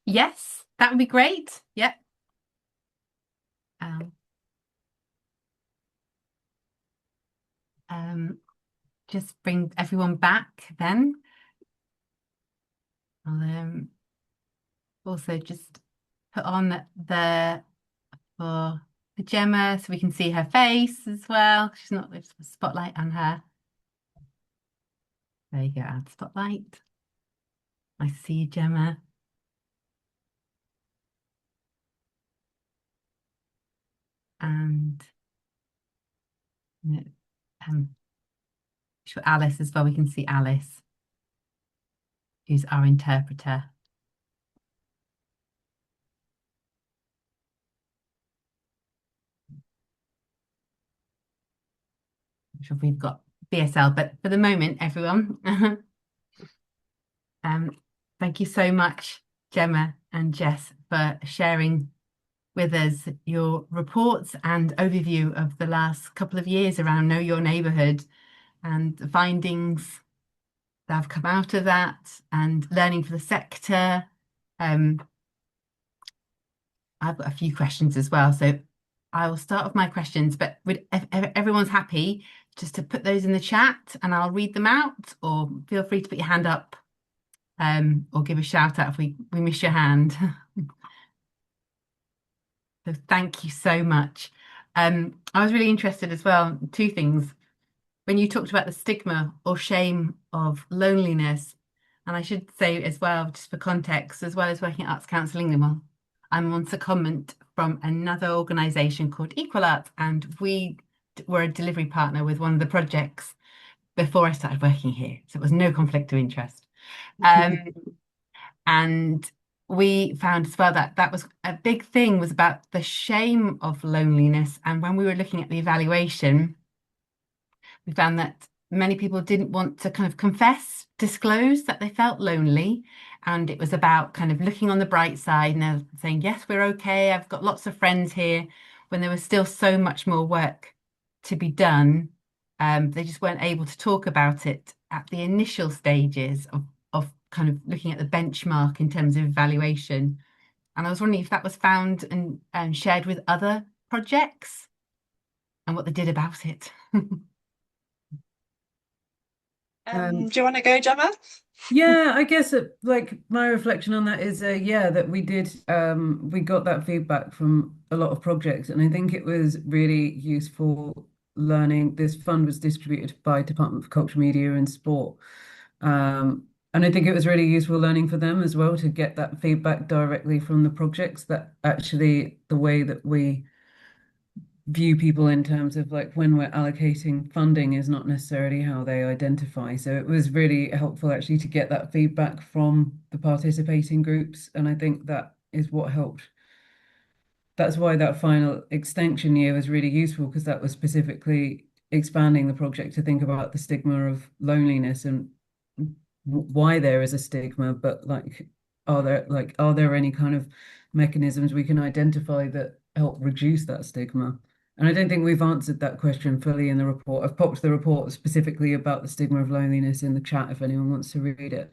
Yes, that would be great. Yep. Just bring everyone back then. I'll also just put on the for Gemma so we can see her face as well. She's not, there's a spotlight on her. There you go, add spotlight. Nice to see you, Gemma. And for Alice as well, we can see Alice, who's our interpreter. I'm sure we've got BSL, but for the moment, everyone, thank you so much, Gemma and Jess, for sharing with us your reports and overview of the last couple of years around Know Your Neighbourhood and the findings that have come out of that and learning for the sector. I've got a few questions as well, so I will start with my questions, but if everyone's happy, just to put those in the chat and I'll read them out, or feel free to put your hand up or give a shout out if we miss your hand. So thank you so much. I was really interested as well, two things. When you talked about the stigma or shame of loneliness, and I should say as well, just for context, as well as working at Arts Council England, I'm on secondment from another organisation called Equal Arts, and we were a delivery partner with one of the projects before I started working here. So it was no conflict of interest. And we found as well that that was a big thing, was about the shame of loneliness. And when we were looking at the evaluation, we found that many people didn't want to kind of disclose that they felt lonely. And it was about kind of looking on the bright side and they're saying, yes, we're okay. I've got lots of friends here, when there was still so much more work to be done. They just weren't able to talk about it at the initial stages of kind of looking at the benchmark in terms of evaluation. And I was wondering if that was found and shared with other projects and what they did about it. Do you want to go, Gemma? Yeah, I guess like my reflection on that is yeah, that we got that feedback from a lot of projects, and I think it was really useful learning. This fund was distributed by Department for Culture, Media and Sport, and I think it was really useful learning for them as well to get that feedback directly from the projects, that actually the way that we view people in terms of like when we're allocating funding is not necessarily how they identify. So it was really helpful actually to get that feedback from the participating groups. And I think that is what helped. That's why that final extension year was really useful, because that was specifically expanding the project to think about the stigma of loneliness and why there is a stigma, but like, are there any kind of mechanisms we can identify that help reduce that stigma? And I don't think we've answered that question fully in the report. I've popped the report specifically about the stigma of loneliness in the chat if anyone wants to read it.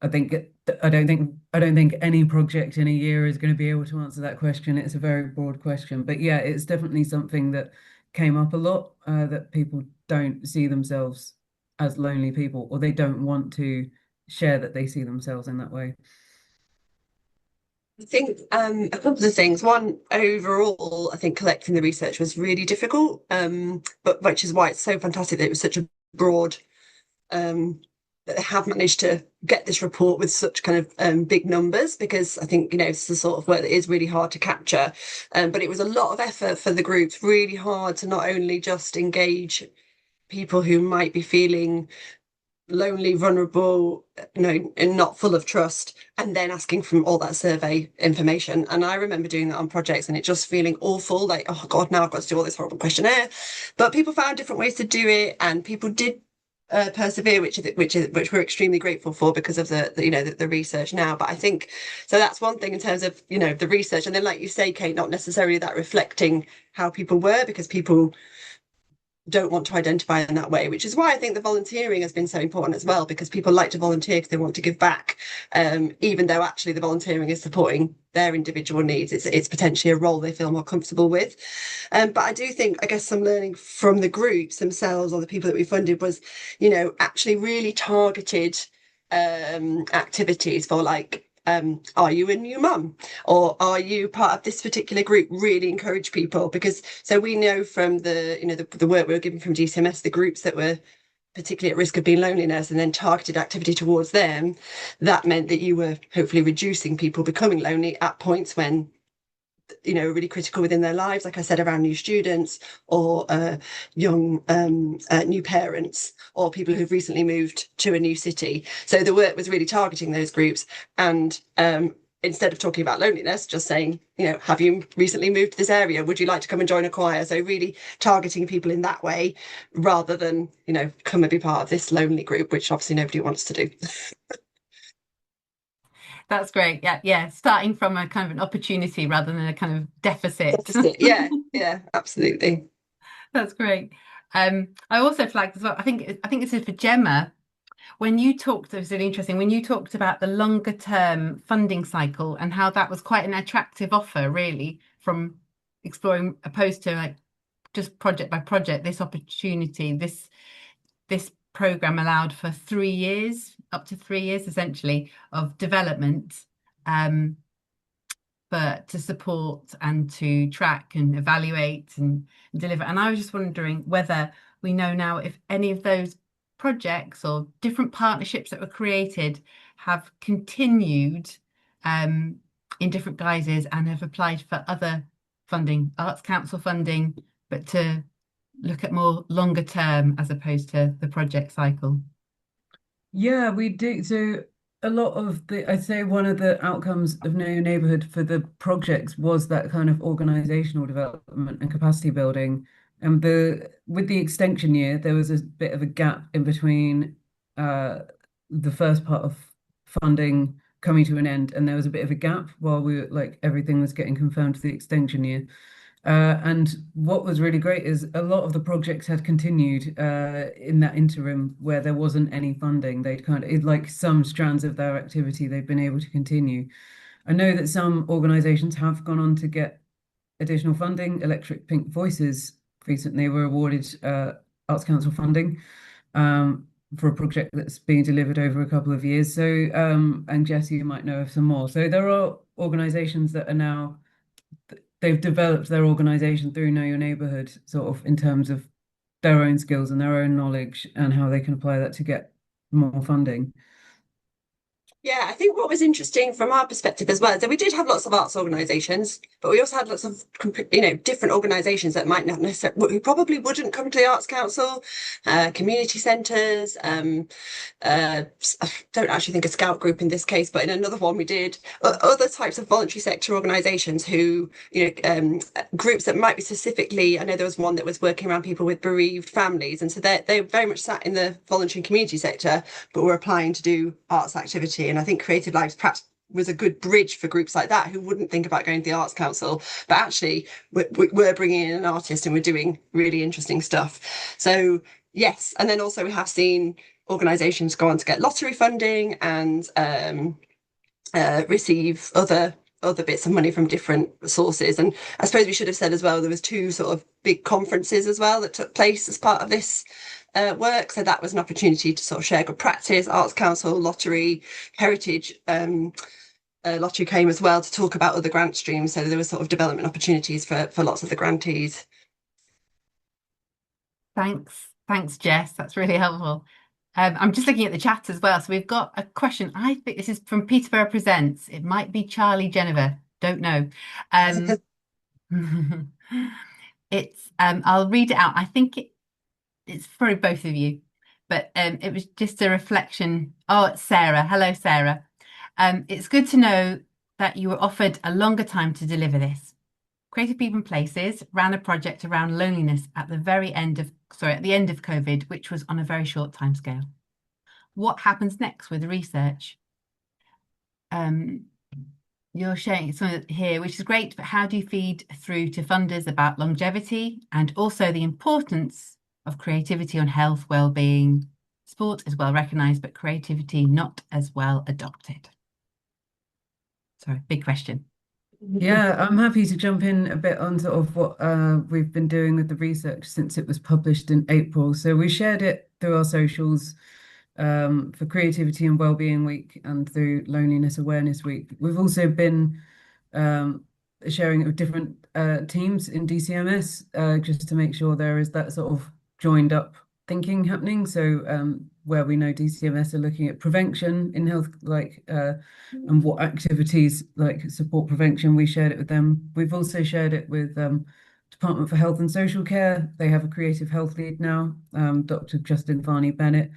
I don't think any project in a year is going to be able to answer that question. It's a very broad question, but yeah, it's definitely something that came up a lot, that people don't see themselves as lonely people, or they don't want to share that they see themselves in that way. I think a couple of things. One, overall, I think collecting the research was really difficult, but which is why it's so fantastic that it was such a broad, that they have managed to get this report with such kind of big numbers, because I think, it's the sort of work that is really hard to capture. But it was a lot of effort for the groups, really hard to not only just engage people who might be feeling lonely, vulnerable, and not full of trust, and then asking from all that survey information. And I remember doing that on projects and it just feeling awful, like, oh God, now I've got to do all this horrible questionnaire. But people found different ways to do it, and people did persevere, which we're extremely grateful for because of the research now. But I think so that's one thing in terms of the research, and then like you say, Kate, not necessarily that reflecting how people were, because people don't want to identify in that way, which is why I think the volunteering has been so important as well, because people like to volunteer because they want to give back, even though actually the volunteering is supporting their individual needs. It's potentially a role they feel more comfortable with. But I do think, I guess, some learning from the groups themselves or the people that we funded was, actually really targeted activities for like, are you a new mum, or are you part of this particular group? Really encourage people, because so we know from the work we were given from DCMS, the groups that were particularly at risk of being loneliness, and then targeted activity towards them, that meant that you were hopefully reducing people becoming lonely at points when really critical within their lives, like I said, around new students or young new parents, or people who've recently moved to a new city. So the work was really targeting those groups, and instead of talking about loneliness, just saying, have you recently moved to this area? Would you like to come and join a choir? So really targeting people in that way, rather than, come and be part of this lonely group, which obviously nobody wants to do. That's great. Yeah. Starting from a kind of an opportunity rather than a kind of deficit. Yeah, absolutely. That's great. I also flagged as well, I think this is for Gemma. When you talked, it was really interesting, when you talked about the longer term funding cycle and how that was quite an attractive offer, really, from exploring, opposed to like just project by project. This opportunity, this program allowed for 3 years, up to 3 years essentially, of development, but to support and to track and evaluate and deliver. And I was just wondering whether we know now if any of those projects or different partnerships that were created have continued in different guises and have applied for other funding, Arts Council funding, but to look at more longer term as opposed to the project cycle. Yeah, we do. So a lot of I'd say one of the outcomes of Know Your Neighbourhood for the projects was that kind of organizational development and capacity building. And with the extension year, there was a bit of a gap in between the first part of funding coming to an end, and there was a bit of a gap while everything was getting confirmed for the extension year. And what was really great is a lot of the projects had continued in that interim where there wasn't any funding. They'd like some strands of their activity they've been able to continue. I know that some organisations have gone on to get additional funding. Electric Pink Voices recently were awarded Arts Council funding for a project that's being delivered over a couple of years. So, and Jessie, you might know of some more. So there are organisations that are now, they've developed their organisation through Know Your Neighbourhood, sort of in terms of their own skills and their own knowledge and how they can apply that to get more funding. Yeah, I think what was interesting from our perspective as well, so we did have lots of arts organisations, but we also had lots of different organisations that might not necessarily, who probably wouldn't come to the Arts Council, community centres. I don't actually think a scout group in this case, but in another one we did other types of voluntary sector organisations who, groups that might be specifically. I know there was one that was working around people with bereaved families, and so they very much sat in the voluntary and community sector, but were applying to do arts activity. And I think Creative Lives perhaps was a good bridge for groups like that who wouldn't think about going to the Arts Council, but actually we're bringing in an artist and we're doing really interesting stuff. So yes, and then also we have seen organisations go on to get lottery funding and receive other bits of money from different sources. And I suppose we should have said as well, there was 2 sort of big conferences as well that took place as part of this work. So that was an opportunity to sort of share good practice. Arts Council, Lottery, Heritage Lottery came as well to talk about other grant streams. So there were sort of development opportunities for lots of the grantees. Thanks, Jess. That's really helpful. I'm just looking at the chat as well. So we've got a question. I think this is from Peterborough Presents. It might be Charlie Jennifer. Don't know. It's I'll read it out. I think it's for both of you, but it was just a reflection. Oh, it's Sarah. Hello, Sarah. It's good to know that you were offered a longer time to deliver this. Creative People and Places ran a project around loneliness at the very end of at the end of COVID, which was on a very short timescale. What happens next with the research? You're showing some here, which is great, but how do you feed through to funders about longevity and also the importance of creativity on health, well-being? Sport is well recognised, but creativity not as well adopted. Sorry, big question. Yeah, I'm happy to jump in a bit on sort of what we've been doing with the research since it was published in April. So we shared it through our socials for Creativity and Wellbeing Week and through Loneliness Awareness Week. We've also been sharing it with different teams in DCMS just to make sure there is that sort of joined up thinking happening. So where we know DCMS are looking at prevention in health, like and what activities like support prevention, we shared it with them. We've also shared it with Department for Health and Social Care. They have a creative health lead now, Dr. Justin Varney Bennett.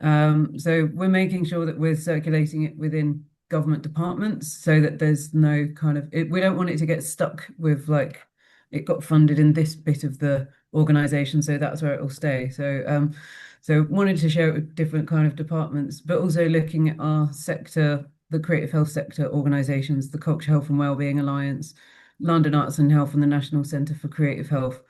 So we're making sure that we're circulating it within government departments so that there's no kind of we don't want it to get stuck with like it got funded in this bit of the organization, so that's where it will stay. So so wanted to share it with different kind of departments, but also looking at our sector, the creative health sector organizations, the Culture, Health and Wellbeing Alliance, London Arts and Health and the National Centre for Creative Health,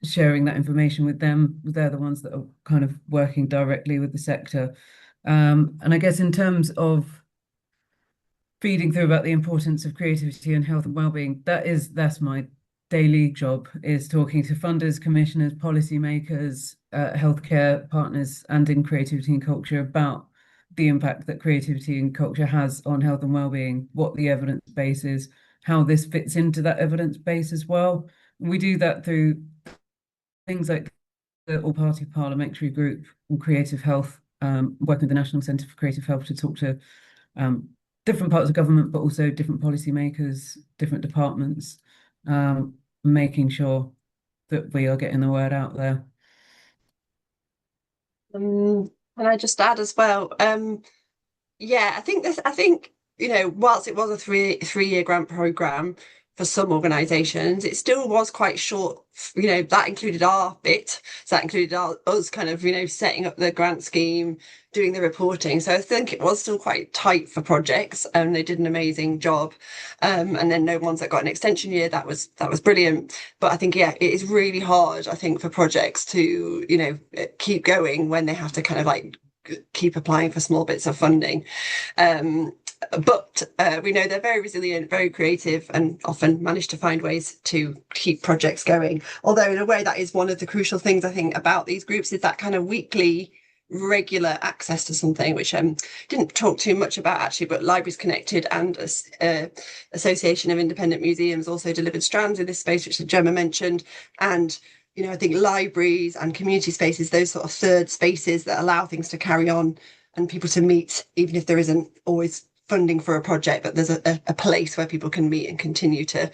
sharing that information with them. They're the ones that are kind of working directly with the sector. And I guess in terms of feeding through about the importance of creativity and health and wellbeing, that's my daily job, is talking to funders, commissioners, policymakers, healthcare partners, and in creativity and culture about the impact that creativity and culture has on health and wellbeing, what the evidence base is, how this fits into that evidence base as well. And we do that through things like the all-party parliamentary group on creative health, working with the National Centre for Creative Health to talk to different parts of government, but also different policymakers, different departments, making sure that we are getting the word out there. Can I just add as well? Yeah, I think you know, whilst it was a three-year grant program for some organisations, it still was quite short. You know, that included our bit, so that included us kind of, you know, setting up the grant scheme, doing the reporting. So I think it was still quite tight for projects, and they did an amazing job. And then no ones that got an extension year, that was brilliant. But I think, yeah, it is really hard, I think, for projects to, you know, keep going when they have to kind of like keep applying for small bits of funding. But we know they're very resilient, very creative, and often manage to find ways to keep projects going. Although in a way, that is one of the crucial things I think about these groups, is that kind of weekly, regular access to something, which didn't talk too much about actually, but Libraries Connected and Association of Independent Museums also delivered strands in this space, which Gemma mentioned. And you know, I think libraries and community spaces, those sort of third spaces that allow things to carry on and people to meet, even if there isn't always funding for a project, but there's a place where people can meet and continue to,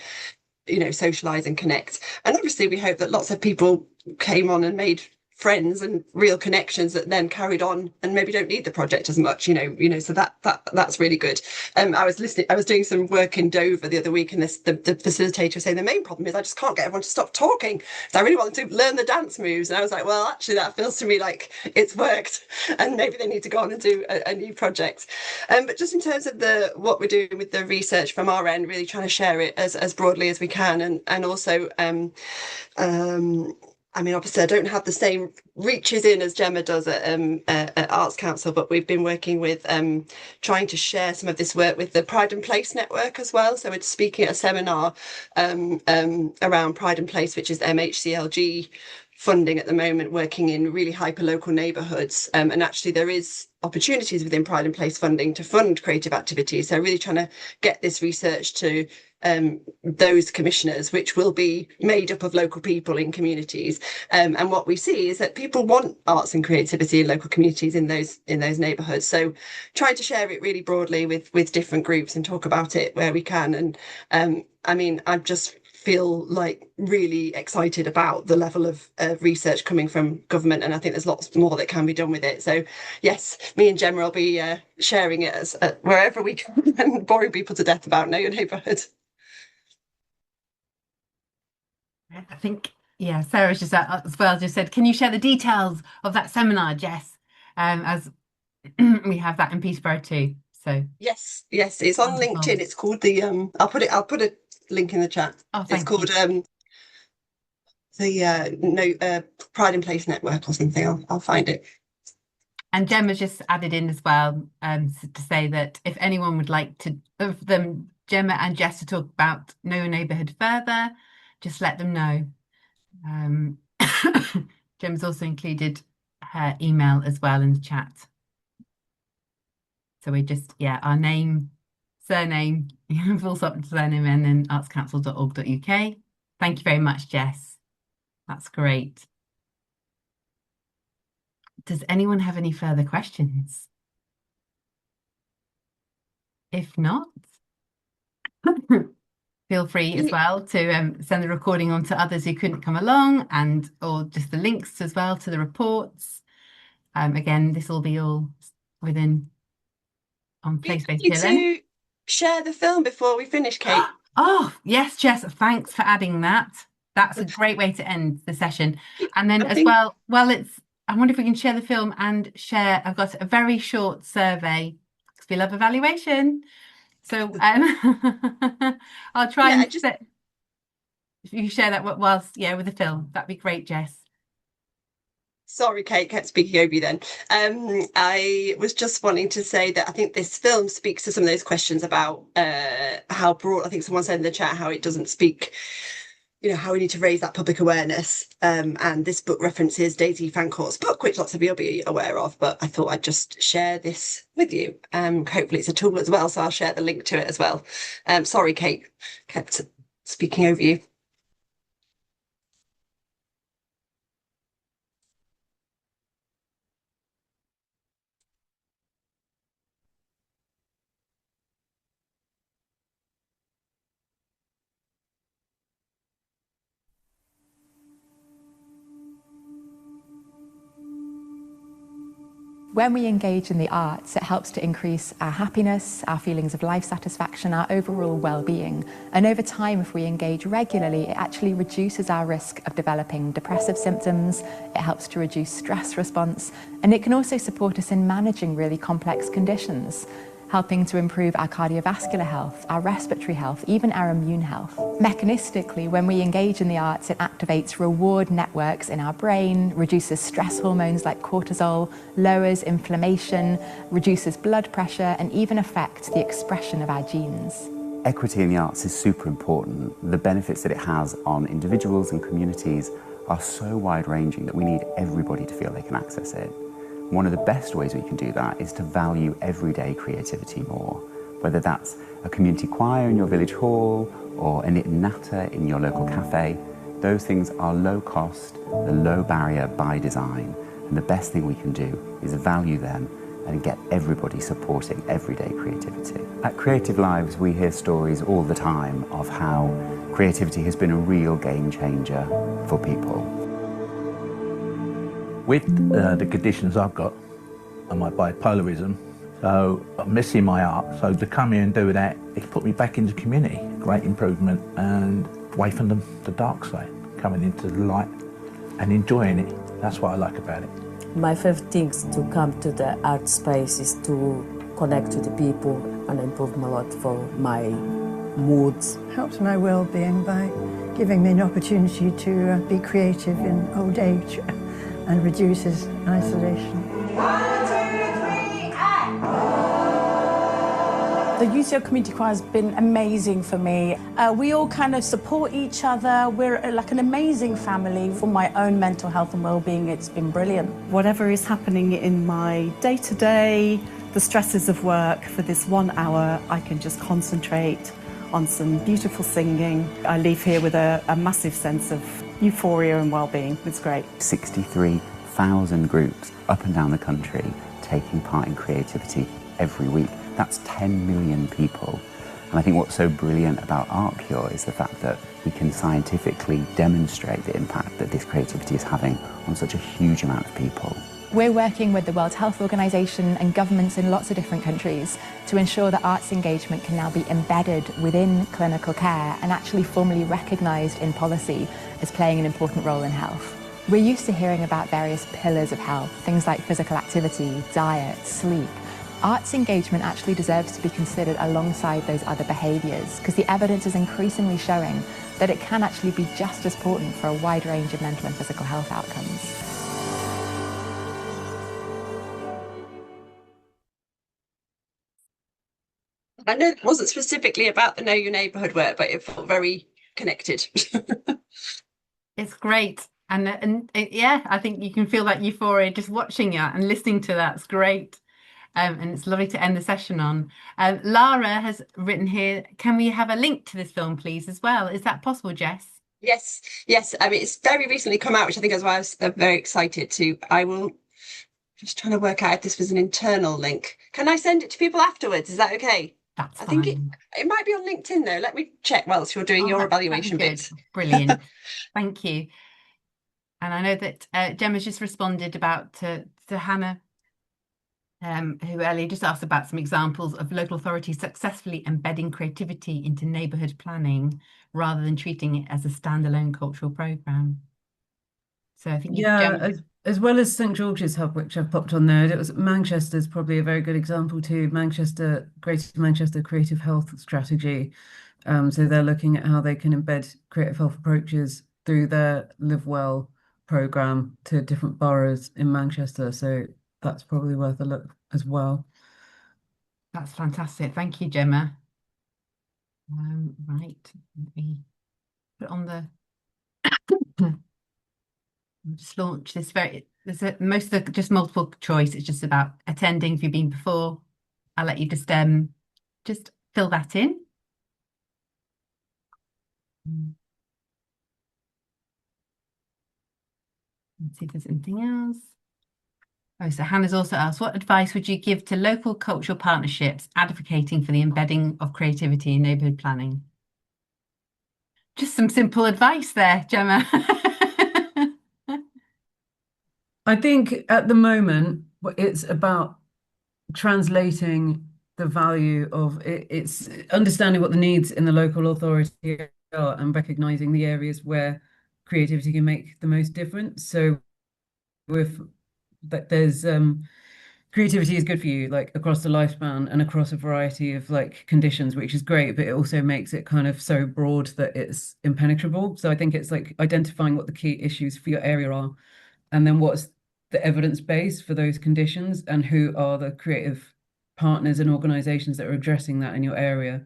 you know, socialise and connect. And obviously we hope that lots of people came on and made friends and real connections that then carried on and maybe don't need the project as much, you know, so that's really good. I was doing some work in Dover the other week, and the facilitator was saying the main problem is I just can't get everyone to stop talking, so I really want them to learn the dance moves. And I was like, well, actually that feels to me like it's worked, and maybe they need to go on and do a new project. But just in terms of what we're doing with the research from our end, really trying to share it as broadly as we can, and also I mean, obviously, I don't have the same reaches in as Gemma does at Arts Council, but we've been working with trying to share some of this work with the Pride and Place network as well. So we're speaking at a seminar around Pride and Place, which is MHCLG funding at the moment, working in really hyper-local neighbourhoods. And actually there is opportunities within Pride and Place funding to fund creative activities. So really trying to get this research to those commissioners, which will be made up of local people in communities. And what we see is that people want arts and creativity in local communities in those neighbourhoods. So trying to share it really broadly with different groups and talk about it where we can. And I mean, I just feel like really excited about the level of research coming from government, and I think there's lots more that can be done with it. So yes, me and Gemma will be sharing it as wherever we can and boring people to death about Know Your Neighbourhood. I think Yeah, Sarah's just as well just said, can you share the details of that seminar, Jess? As we have that in Peterborough too. So Yes, it's on wonderful. LinkedIn. It's called the I'll put a link in the chat. Oh, It's thank called you. the no Pride in Place Network or something. I'll find it. And Gemma's just added in as well to say that if anyone would like to, of them, Gemma and Jess, to talk about Know Your Neighbourhood further, just let them know. Gemma's also included her email as well in the chat. So we just, our name, surname, full stop and surname, and then artscouncil.org.uk. Thank you very much, Jess. That's great. Does anyone have any further questions? If not, feel free as well to send the recording on to others who couldn't come along, and or just the links as well to the reports. Again, this will be all within on place-based You learning. to share the film before we finish, Kate. Oh, yes, Jess, thanks for adding that. That's a great way to end the session. And then as well, I wonder if we can share the film and share, I've got a very short survey because we love evaluation. So I'll try and if you share that whilst, with the film, that'd be great, Jess. Sorry, Kate, kept speaking over you then. I was just wanting to say that I think this film speaks to some of those questions about how broad, I think someone said in the chat, how it doesn't speak, how we need to raise that public awareness. And this book references Daisy Fancourt's book, which lots of you will be aware of, but I thought I'd just share this with you. Hopefully it's a tool as well, so I'll share the link to it as well. Sorry, Kate, kept speaking over you. When we engage in the arts, it helps to increase our happiness, our feelings of life satisfaction, our overall well-being. And over time, if we engage regularly, it actually reduces our risk of developing depressive symptoms, it helps to reduce stress response, and it can also support us in managing really complex conditions, helping to improve our cardiovascular health, our respiratory health, even our immune health. Mechanistically, when we engage in the arts, it activates reward networks in our brain, reduces stress hormones like cortisol, lowers inflammation, reduces blood pressure, and even affects the expression of our genes. Equity in the arts is super important. The benefits that it has on individuals and communities are so wide-ranging that we need everybody to feel they can access it. One of the best ways we can do that is to value everyday creativity more, whether that's a community choir in your village hall or a knit and natter in your local cafe. Those things are low cost, they're low barrier by design, and the best thing we can do is value them and get everybody supporting everyday creativity. At Creative Lives, we hear stories all the time of how creativity has been a real game changer for people. With the conditions I've got and my bipolarism, so I'm missing my art, so to come here and do that, it's put me back into community. Great improvement, and away from the dark side, coming into the light and enjoying it. That's what I like about it. My favorite things to come to the art space is to connect with the people and improve a lot for my moods. Helps my well-being by giving me an opportunity to be creative in old age and reduces isolation. 1, 2, 3, act! The UCL Community Choir has been amazing for me. We all kind of support each other. We're like an amazing family. For my own mental health and well-being, it's been brilliant. Whatever is happening in my day-to-day, the stresses of work, for this 1 hour, I can just concentrate on some beautiful singing. I leave here with a massive sense of euphoria and well-being. It's great. 63,000 groups up and down the country taking part in creativity every week. That's 10 million people. And I think what's so brilliant about Art Cure is the fact that we can scientifically demonstrate the impact that this creativity is having on such a huge amount of people. We're working with the World Health Organization and governments in lots of different countries to ensure that arts engagement can now be embedded within clinical care and actually formally recognised in policy as playing an important role in health. We're used to hearing about various pillars of health, things like physical activity, diet, sleep. Arts engagement actually deserves to be considered alongside those other behaviours because the evidence is increasingly showing that it can actually be just as important for a wide range of mental and physical health outcomes. I know it wasn't specifically about the Know Your Neighbourhood work, but it felt very connected. It's great. And yeah, I think you can feel that euphoria just watching it and listening to that. It's great. And it's lovely to end the session on. Lara has written here, can we have a link to this film, please, as well? Is that possible, Jess? Yes, yes. I mean, it's very recently come out, which I think is why I was very excited to. I will just trying to work out if this was an internal link. Can I send it to people afterwards? Is that okay? That's I think fine. it might be on LinkedIn though. Let me check whilst you're doing your evaluation bits. Brilliant. Thank you. And I know that Gemma's just responded about to Hannah, who earlier just asked about some examples of local authorities successfully embedding creativity into neighbourhood planning rather than treating it as a standalone cultural programme. So I think as well as St George's Hub, which I've popped on there, it was Manchester's probably a very good example too. Greater Manchester Creative Health Strategy. So they're looking at how they can embed creative health approaches through their Live Well programme to different boroughs in Manchester. So that's probably worth a look as well. That's fantastic. Thank you, Gemma. Right, let me put on the just launch this most of the just multiple choice. It's just about attending. If you've been before, I'll let you just fill that in. Let's see if there's anything else. Oh, so Hannah's also asked, what advice would you give to local cultural partnerships advocating for the embedding of creativity in neighbourhood planning? Just some simple advice there, Gemma. I think at the moment, it's about translating the value of it. It's understanding what the needs in the local authority are and recognizing the areas where creativity can make the most difference. So with that, there's creativity is good for you, like across the lifespan and across a variety of like conditions, which is great, but it also makes it kind of so broad that it's impenetrable. So I think it's like identifying what the key issues for your area are, and then what's the evidence base for those conditions, and who are the creative partners and organizations that are addressing that in your area.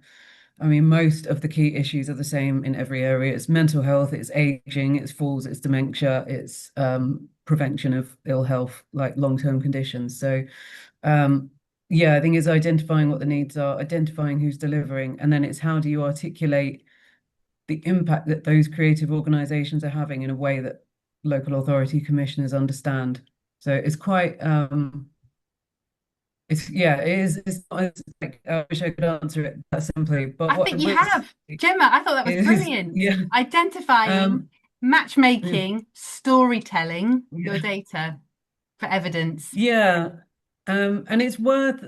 I mean, most of the key issues are the same in every area. It's mental health, it's aging, it's falls, it's dementia, it's prevention of ill health, like long-term conditions. So yeah, I think it's identifying what the needs are, identifying who's delivering, and then it's how do you articulate the impact that those creative organizations are having in a way that local authority commissioners understand. So it's quite it is. It's like, I wish I could answer it that simply, but I think you have, Gemma. I thought that was brilliant. Yeah. Identifying, matchmaking, storytelling your data for evidence. Yeah, and it's worth.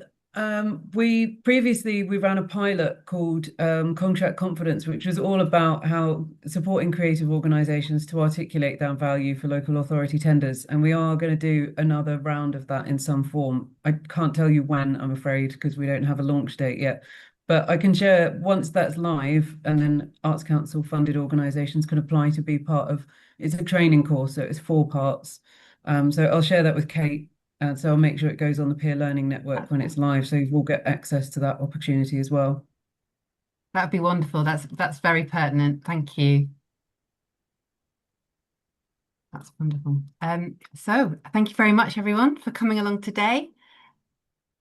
We ran a pilot called Contract Confidence, which was all about how supporting creative organisations to articulate their value for local authority tenders. And we are going to do another round of that in some form. I can't tell you when, I'm afraid, because we don't have a launch date yet. But I can share once that's live, and then Arts Council funded organisations can apply to be part of. It's a training course, so it's 4 parts. So I'll share that with Kate. And so I'll make sure it goes on the peer learning network when it's live, so you will get access to that opportunity as well. That'd be wonderful. That's very pertinent. Thank you. That's wonderful. So thank you very much, everyone, for coming along today,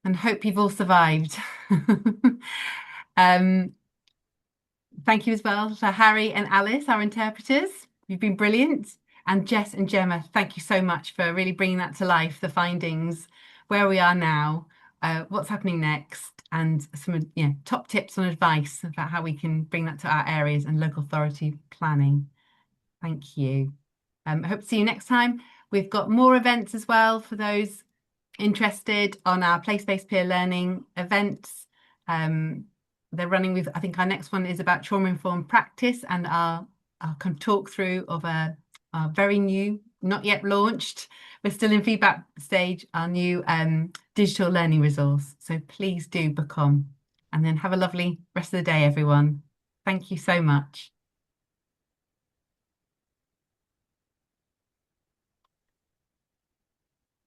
and hope you've all survived. Thank you as well to Harry and Alice, our interpreters. You've been brilliant. And Jess and Gemma, thank you so much for really bringing that to life, the findings, where we are now, what's happening next, and some top tips and advice about how we can bring that to our areas and local authority planning. Thank you. I hope to see you next time. We've got more events as well for those interested on our place-based peer learning events. They're running with, I think our next one is about trauma-informed practice, and our kind of talk through of a very new, not yet launched, we're still in feedback stage, our new digital learning resource. So please do book on, and then have a lovely rest of the day, everyone. Thank you so much.